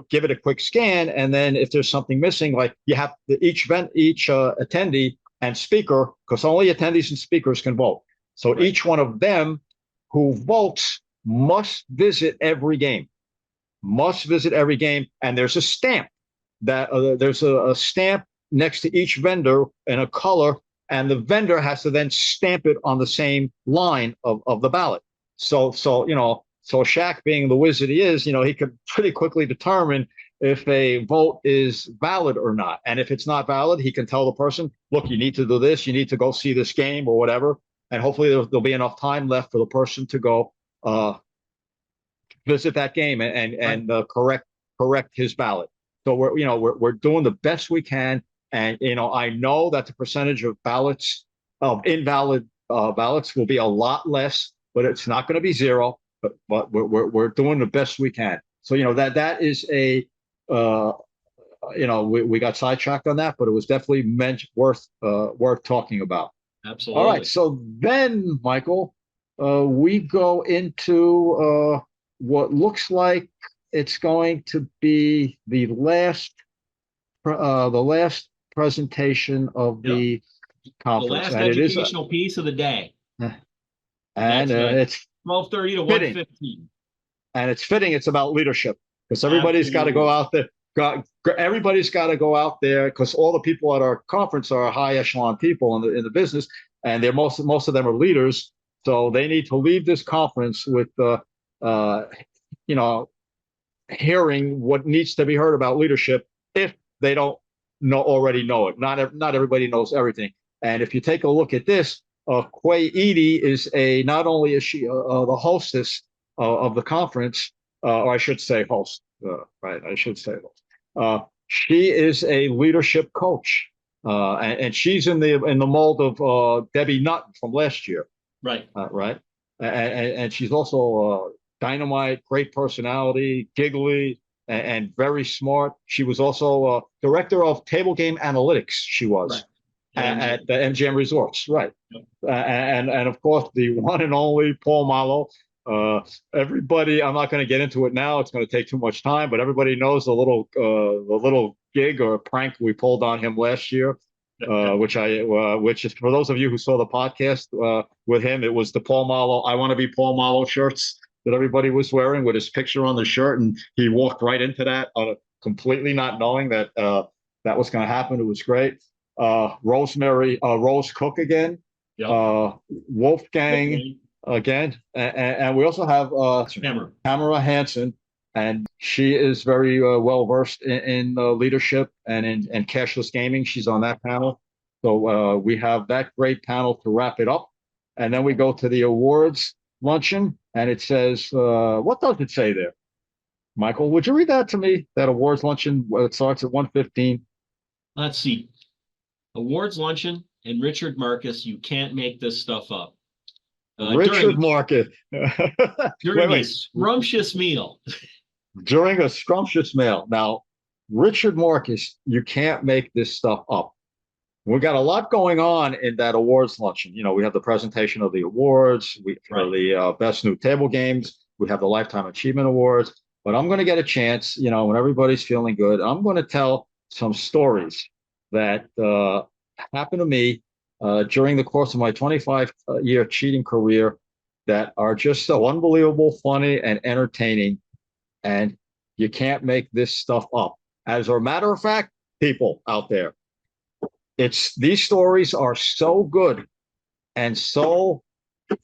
give it a quick scan, and then if there's something missing, like you have each attendee and speaker, because only attendees and speakers can vote. So right. Each one of them who votes must visit every game. And there's a stamp there's a stamp next to each vendor in a color and the vendor has to then stamp it on the same line of the ballot. So Shaq, being the wizard he is, he could pretty quickly determine if a vote is valid or not. And if it's not valid, he can tell the person, look, you need to do this, you need to go see this game or whatever. And hopefully there'll be enough time left for the person to go visit that game and correct his ballot. So we're doing the best we can. And I know that the percentage of ballots, of invalid ballots, will be a lot less, but it's not going to be zero. But we're doing the best we can. So that is a we got sidetracked on that, but it was definitely worth talking about. Absolutely. All right. So then, Michael, we go into what looks like it's going to be the last presentation of the conference. The last educational piece of the day. And it's 12:30 to 1:15. And it's fitting. It's about leadership, because everybody's got to go out there. Everybody's got to go out there, because all the people at our conference are high echelon people in the business, and they're most of them are leaders. So they need to leave this conference with hearing what needs to be heard about leadership, if they don't already know it. Not everybody knows everything. And if you take a look at this, Quay Edie is not only is she the hostess of the conference, or I should say host, right? I should say host. She is a leadership coach, and she's in the mold of Debbie Nutt from last year. Right. Right. And she's also dynamite, great personality, giggly, and very smart. She was also director of table game analytics. She was at the MGM Resorts, right? Yep. And of course the one and only Paul Malo. Everybody, I'm not going to get into it now. It's going to take too much time, but everybody knows the little gig or prank we pulled on him last year. Which is, for those of you who saw the podcast with him, it was the Paul Malo, I Want to Be Paul Malo shirts that everybody was wearing with his picture on the shirt, and he walked right into that, completely not knowing that that was going to happen. It was great. Rose Cook again, yep. Wolfgang again, and we also have Tamara Hansen, and she is very well versed in leadership and in cashless gaming. She's on that panel. So we have that great panel to wrap it up. And then we go to the awards luncheon, and it says, what does it say there? Michael, would you read that to me? That awards luncheon, it starts at 1:15. Let's see. Awards luncheon and Richard Marcus, you can't make this stuff up. Richard Marcus. During a scrumptious meal. During a scrumptious meal. Now, Richard Marcus, you can't make this stuff up. We got a lot going on in that awards luncheon. We have the presentation of the awards, for the best new table games. We have the Lifetime Achievement Awards. But I'm going to get a chance, when everybody's feeling good, I'm going to tell some stories that happened to me during the course of my 25-year cheating career that are just so unbelievable, funny, and entertaining. And you can't make this stuff up. As a matter of fact, people out there, these stories are so good and so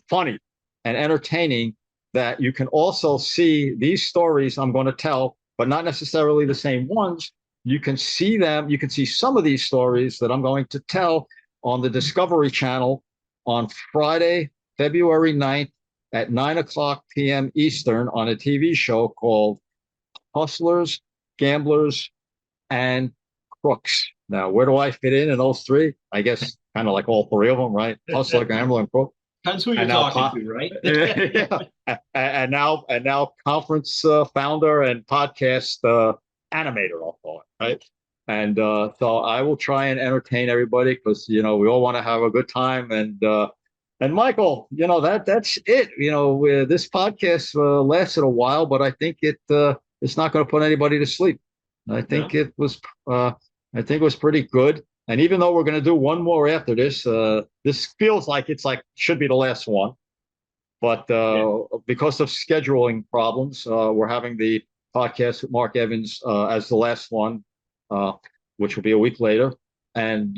funny and entertaining that you can also see these stories I'm going to tell, but not necessarily the same ones. You can see them. You can see some of these stories that I'm going to tell on the Discovery Channel on Friday, February 9th at 9:00 p.m. Eastern on a TV show called Hustlers, Gamblers, and Crooks. Now, where do I fit in those three? I guess kind of like all three of them, right? Hustler, Gambler, and Crook. Depends who you're talking to, right? Yeah. And now conference founder and podcast animator, I'll call it, right? And so I will try and entertain everybody, because we all want to have a good time. And Michael, that's it. This podcast lasted a while, but I think it's not going to put anybody to sleep. I think it was pretty good. And even though we're going to do one more after this, this feels like should be the last one. But because of scheduling problems, we're having the podcast with Mark Evans as the last one, which will be a week later. And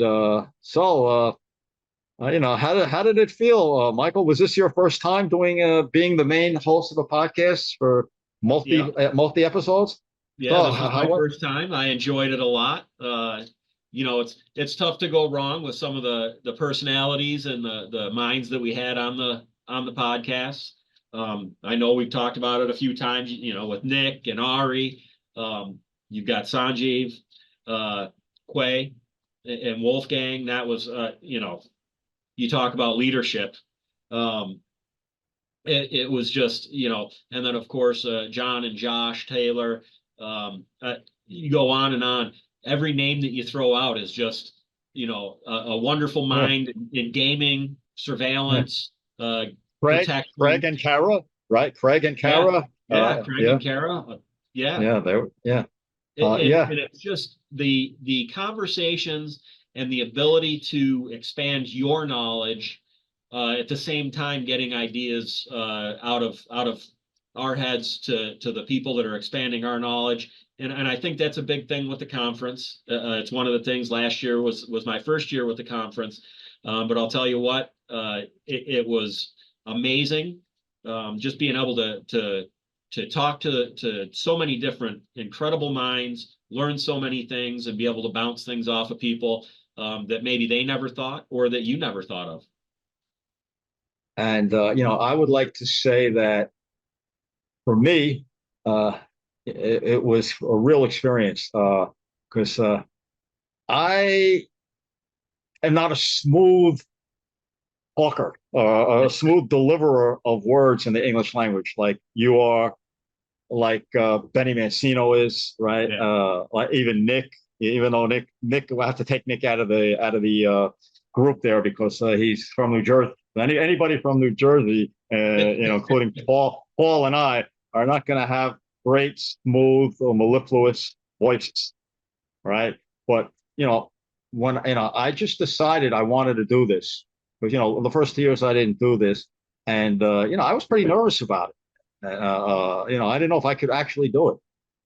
so How did it feel, Michael? Was this your first time doing being the main host of a podcast for Yeah. multi episodes? Yeah, So this was how my what? first time. I enjoyed it a lot. It's tough to go wrong with some of the personalities and the minds that we had on the podcast. I know we've talked about it a few times, with Nick and Ari. You've got Sanjeev, Quay, and Wolfgang. That was, you talk about leadership. Um, it was just, and then of course, John and Josh Taylor. You go on and on. Every name that you throw out is just, a wonderful Yeah, mind in gaming, yeah. surveillance, Craig protection. and Kara, right? Craig and Yeah, Kara. yeah, Craig Yeah, and Kara. Yeah, yeah, they were, yeah, and yeah. it's just the conversations and the ability to expand your knowledge, at the same time getting ideas, out of our heads to the people that are expanding our knowledge. And I think that's a big thing with the conference. It's one of the things. Last year was my first year with the conference, but I'll tell you what, it was amazing, just being able to talk to so many different incredible minds, learn so many things, and be able to bounce things off of people, that maybe they never thought or that you never thought of. And I would like to say that for me, uh, it was a real experience because I am not a smooth talker, a smooth deliverer of words in the English language like you are, like Benny Mancino is, right? Yeah. Like even Nick, even though Nick, we'll have to take Nick out of the group there because he's from New Jersey. Anybody from New Jersey, including Paul and I, are not going to have great, smooth, or mellifluous voices, right? But when I just decided I wanted to do this because the first 2 years I didn't do this, and I was pretty nervous about it. I didn't know if I could actually do it,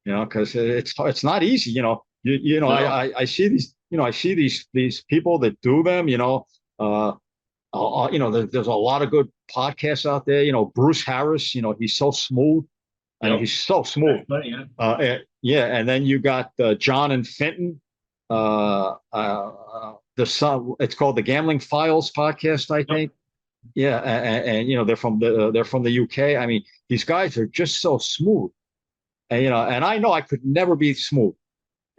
because it's not easy. No. I see these people that do them. There's a lot of good podcasts out there. Bruce Harris. He's so smooth. I mean, Yep. he's so smooth. But yeah. Yeah, and then you got John and Fenton. The son. It's called the Gambling Files podcast, I Yep. think. Yeah, and they're from the UK. I mean, these guys are just so smooth, and and I know I could never be smooth.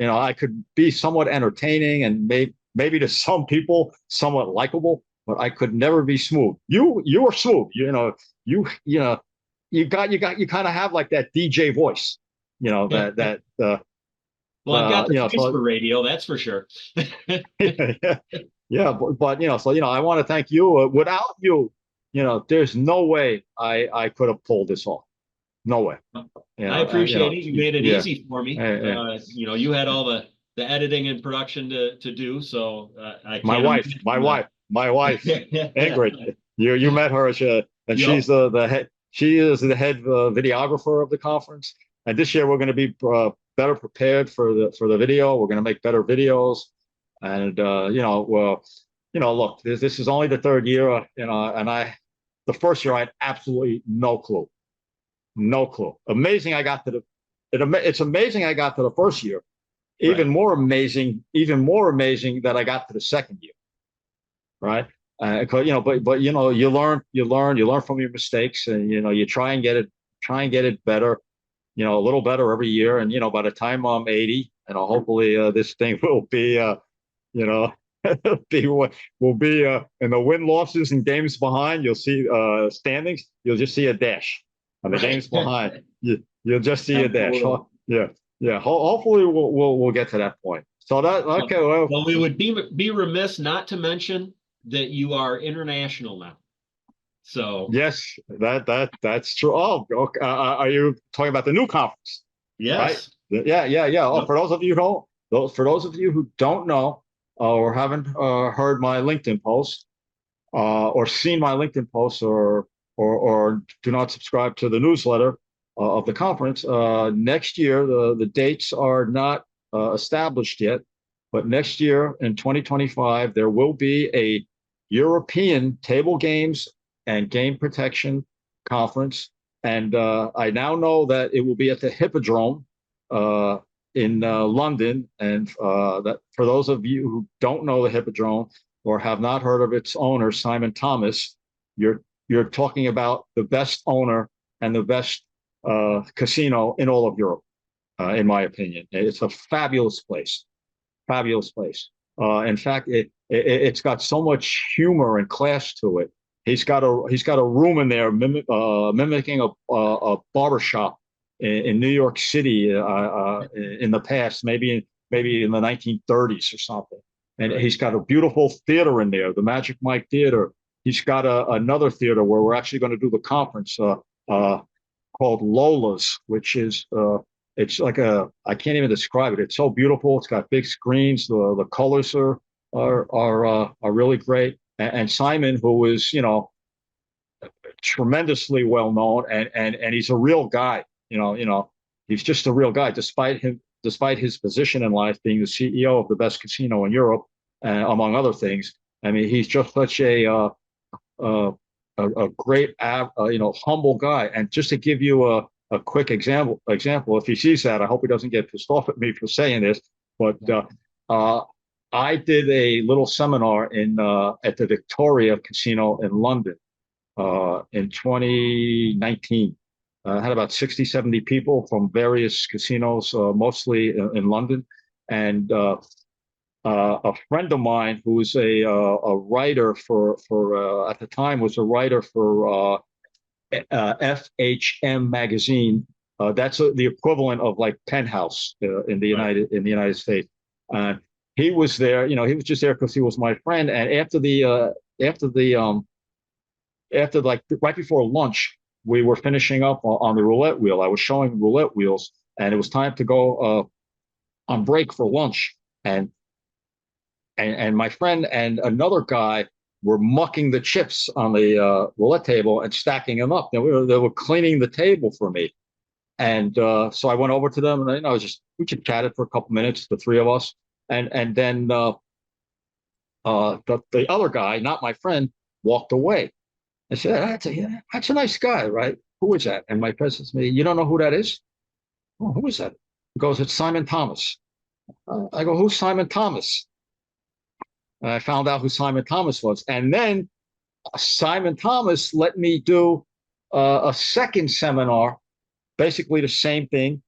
I could be somewhat entertaining and maybe to some people somewhat likable, but I could never be smooth. You are smooth. You kind of have like that DJ voice. Well, I've got the face So for radio, that's for sure. yeah, yeah, but so I want to thank you. Without you, there's no way I could have pulled this off. No way. I appreciate it. You made it Yeah, easy for me. yeah. You had all the editing and production to do, so I My can't wife, my imagine wife, my wife, the. Ingrid. You met her, and Yep. she's the head. She is the head videographer of the conference. And this year we're going to be better prepared for the video. We're going to make better videos, and well, look, this is only the third year, and the first year I had absolutely no clue, no clue. Amazing, it's amazing I got to the first year. Right. Even more amazing that I got to the second year, right? 'Cause, but you learn from your mistakes, and you try and get it better, a little better every year. And by the time I'm 80, hopefully this thing will be, you know, be what will be in the win losses and games behind. You'll see standings. You'll just see a dash on the Right. games behind. You'll just see a dash. Absolutely. Yeah, yeah. Hopefully we'll get to that point. So that Well, okay. Well, well, we would be remiss not to mention that you are international now. So yes, that's true. Oh, okay. Are you talking about the new conference? Right? yes. Yeah, yeah, yeah. Oh, Yep. for those of you who don't know or haven't heard my LinkedIn post or seen my LinkedIn posts or do not subscribe to the newsletter of the conference, next year the dates are not established yet, but next year in 2025 there will be a European Table Games and Game Protection Conference. And I now know that it will be at the Hippodrome in London. And that for those of you who don't know the Hippodrome or have not heard of its owner, Simon Thomas, you're talking about the best owner and the best casino in all of Europe, in my opinion. It's a fabulous place, fabulous place. In fact, it's got so much humor and class to it. He's got a room in there mimicking a barber shop in New York City in the past, maybe in the 1930s or something. And he's got a beautiful theater in there, the Magic Mike Theater. He's got another theater where we're actually going to do the conference called Lola's, which is it's like I can't even describe it. It's so beautiful. It's got big screens. The colors are really great. And Simon, who is tremendously well known, and he's a real guy. He's just a real guy, despite his position in life being the CEO of the best casino in Europe, among other things. I mean, he's just such a great, humble guy. And just to give you a quick example, if he sees that, I hope he doesn't get pissed off at me for saying this, but I did a little seminar at the Victoria Casino in London in 2019. Had about 60, 70 people from various casinos, mostly in London. And a friend of mine who was a writer for at the time was a writer for FHM magazine. That's the equivalent of like Penthouse in the United States. He was there. He was just there because he was my friend. And after like right before lunch, we were finishing up on the roulette wheel. I was showing roulette wheels, and it was time to go on break for lunch. And my friend and another guy were mucking the chips on the roulette table and stacking them up. They were cleaning the table for me. And so I went over to them, and we just chatted for a couple minutes, the three of us. And then the other guy, not my friend, walked away. I said, that's a nice guy, right? Who is that? And my friend says to me, you don't know who that is? Oh, who is that? He goes, it's Simon Thomas. I go, who's Simon Thomas? And I found out who Simon Thomas was. And then Simon Thomas let me do a second seminar, basically the same thing,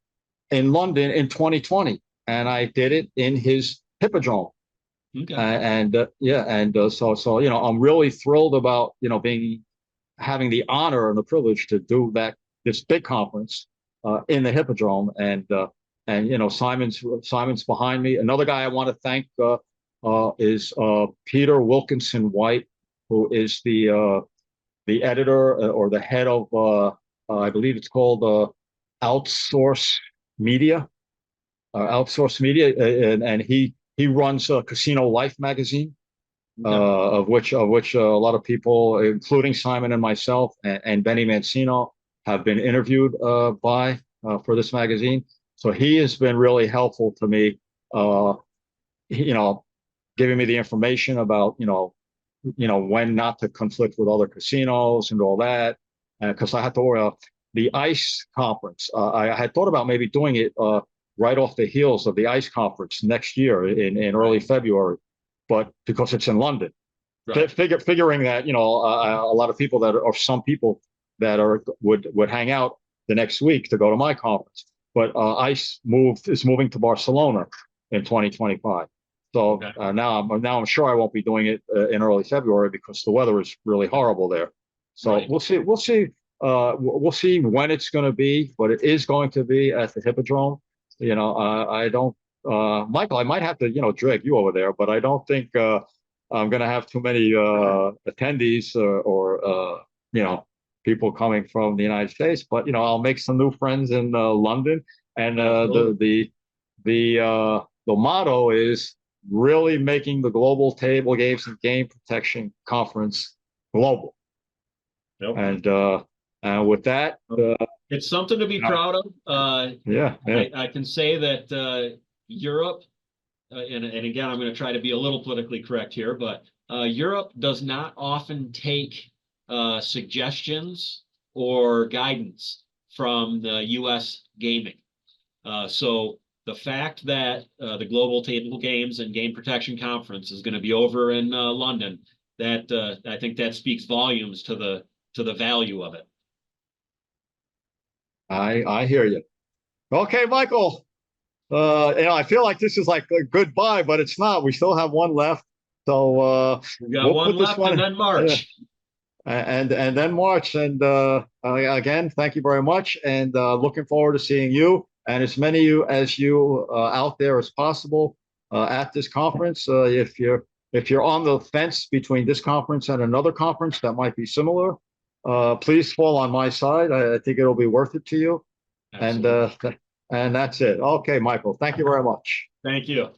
in London in 2020. And I did it in his Hippodrome. Okay. So I'm really thrilled about having the honor and the privilege to do this big conference in the Hippodrome, and Simon's behind me. Another guy I want to thank is Peter Wilkinson White, who is the editor or the head of I believe it's called Outsource Media, and he runs Casino Life magazine. Of which a lot of people, including Simon and myself and Benny Mancino, have been interviewed by for this magazine. So he has been really helpful to me, giving me the information about when not to conflict with other casinos and all that. Because I had to the ICE conference. I had thought about maybe doing it right off the heels of the ICE conference next year in early February. But because it's in London, right. Figuring that a lot of people some people that would hang out the next week to go to my conference, but ICE is moving to Barcelona in 2025. So okay. Now I'm sure I won't be doing it in early February because the weather is really horrible there. So right. We'll see when it's going to be, but it is going to be at the Hippodrome. I don't. Michael, I might have to, drag you over there, but I don't think I'm going to have too many attendees or people coming from the United States. But I'll make some new friends in London, and the motto is really making the Global Table Games and Game Protection Conference global. Yep. And with that, it's something to be proud of. Yeah. I can say that Europe, and again, I'm going to try to be a little politically correct here, but Europe does not often take suggestions or guidance from the US gaming. So the fact that the Global Table Games and Game Protection Conference is going to be over in London, that I think that speaks volumes to the value of it. I hear you. Okay, Michael. I feel like this is like a goodbye, but it's not. We still have one left. So We've got we'll one put this left one and then March. and then March. And again, thank you very much. And looking forward to seeing you and as many of you as you out there as possible at this conference. If you're on the fence between this conference and another conference that might be similar, please fall on my side. I think it'll be worth it to you. Absolutely. And that's it. Okay, Michael, thank you very much. Thank you.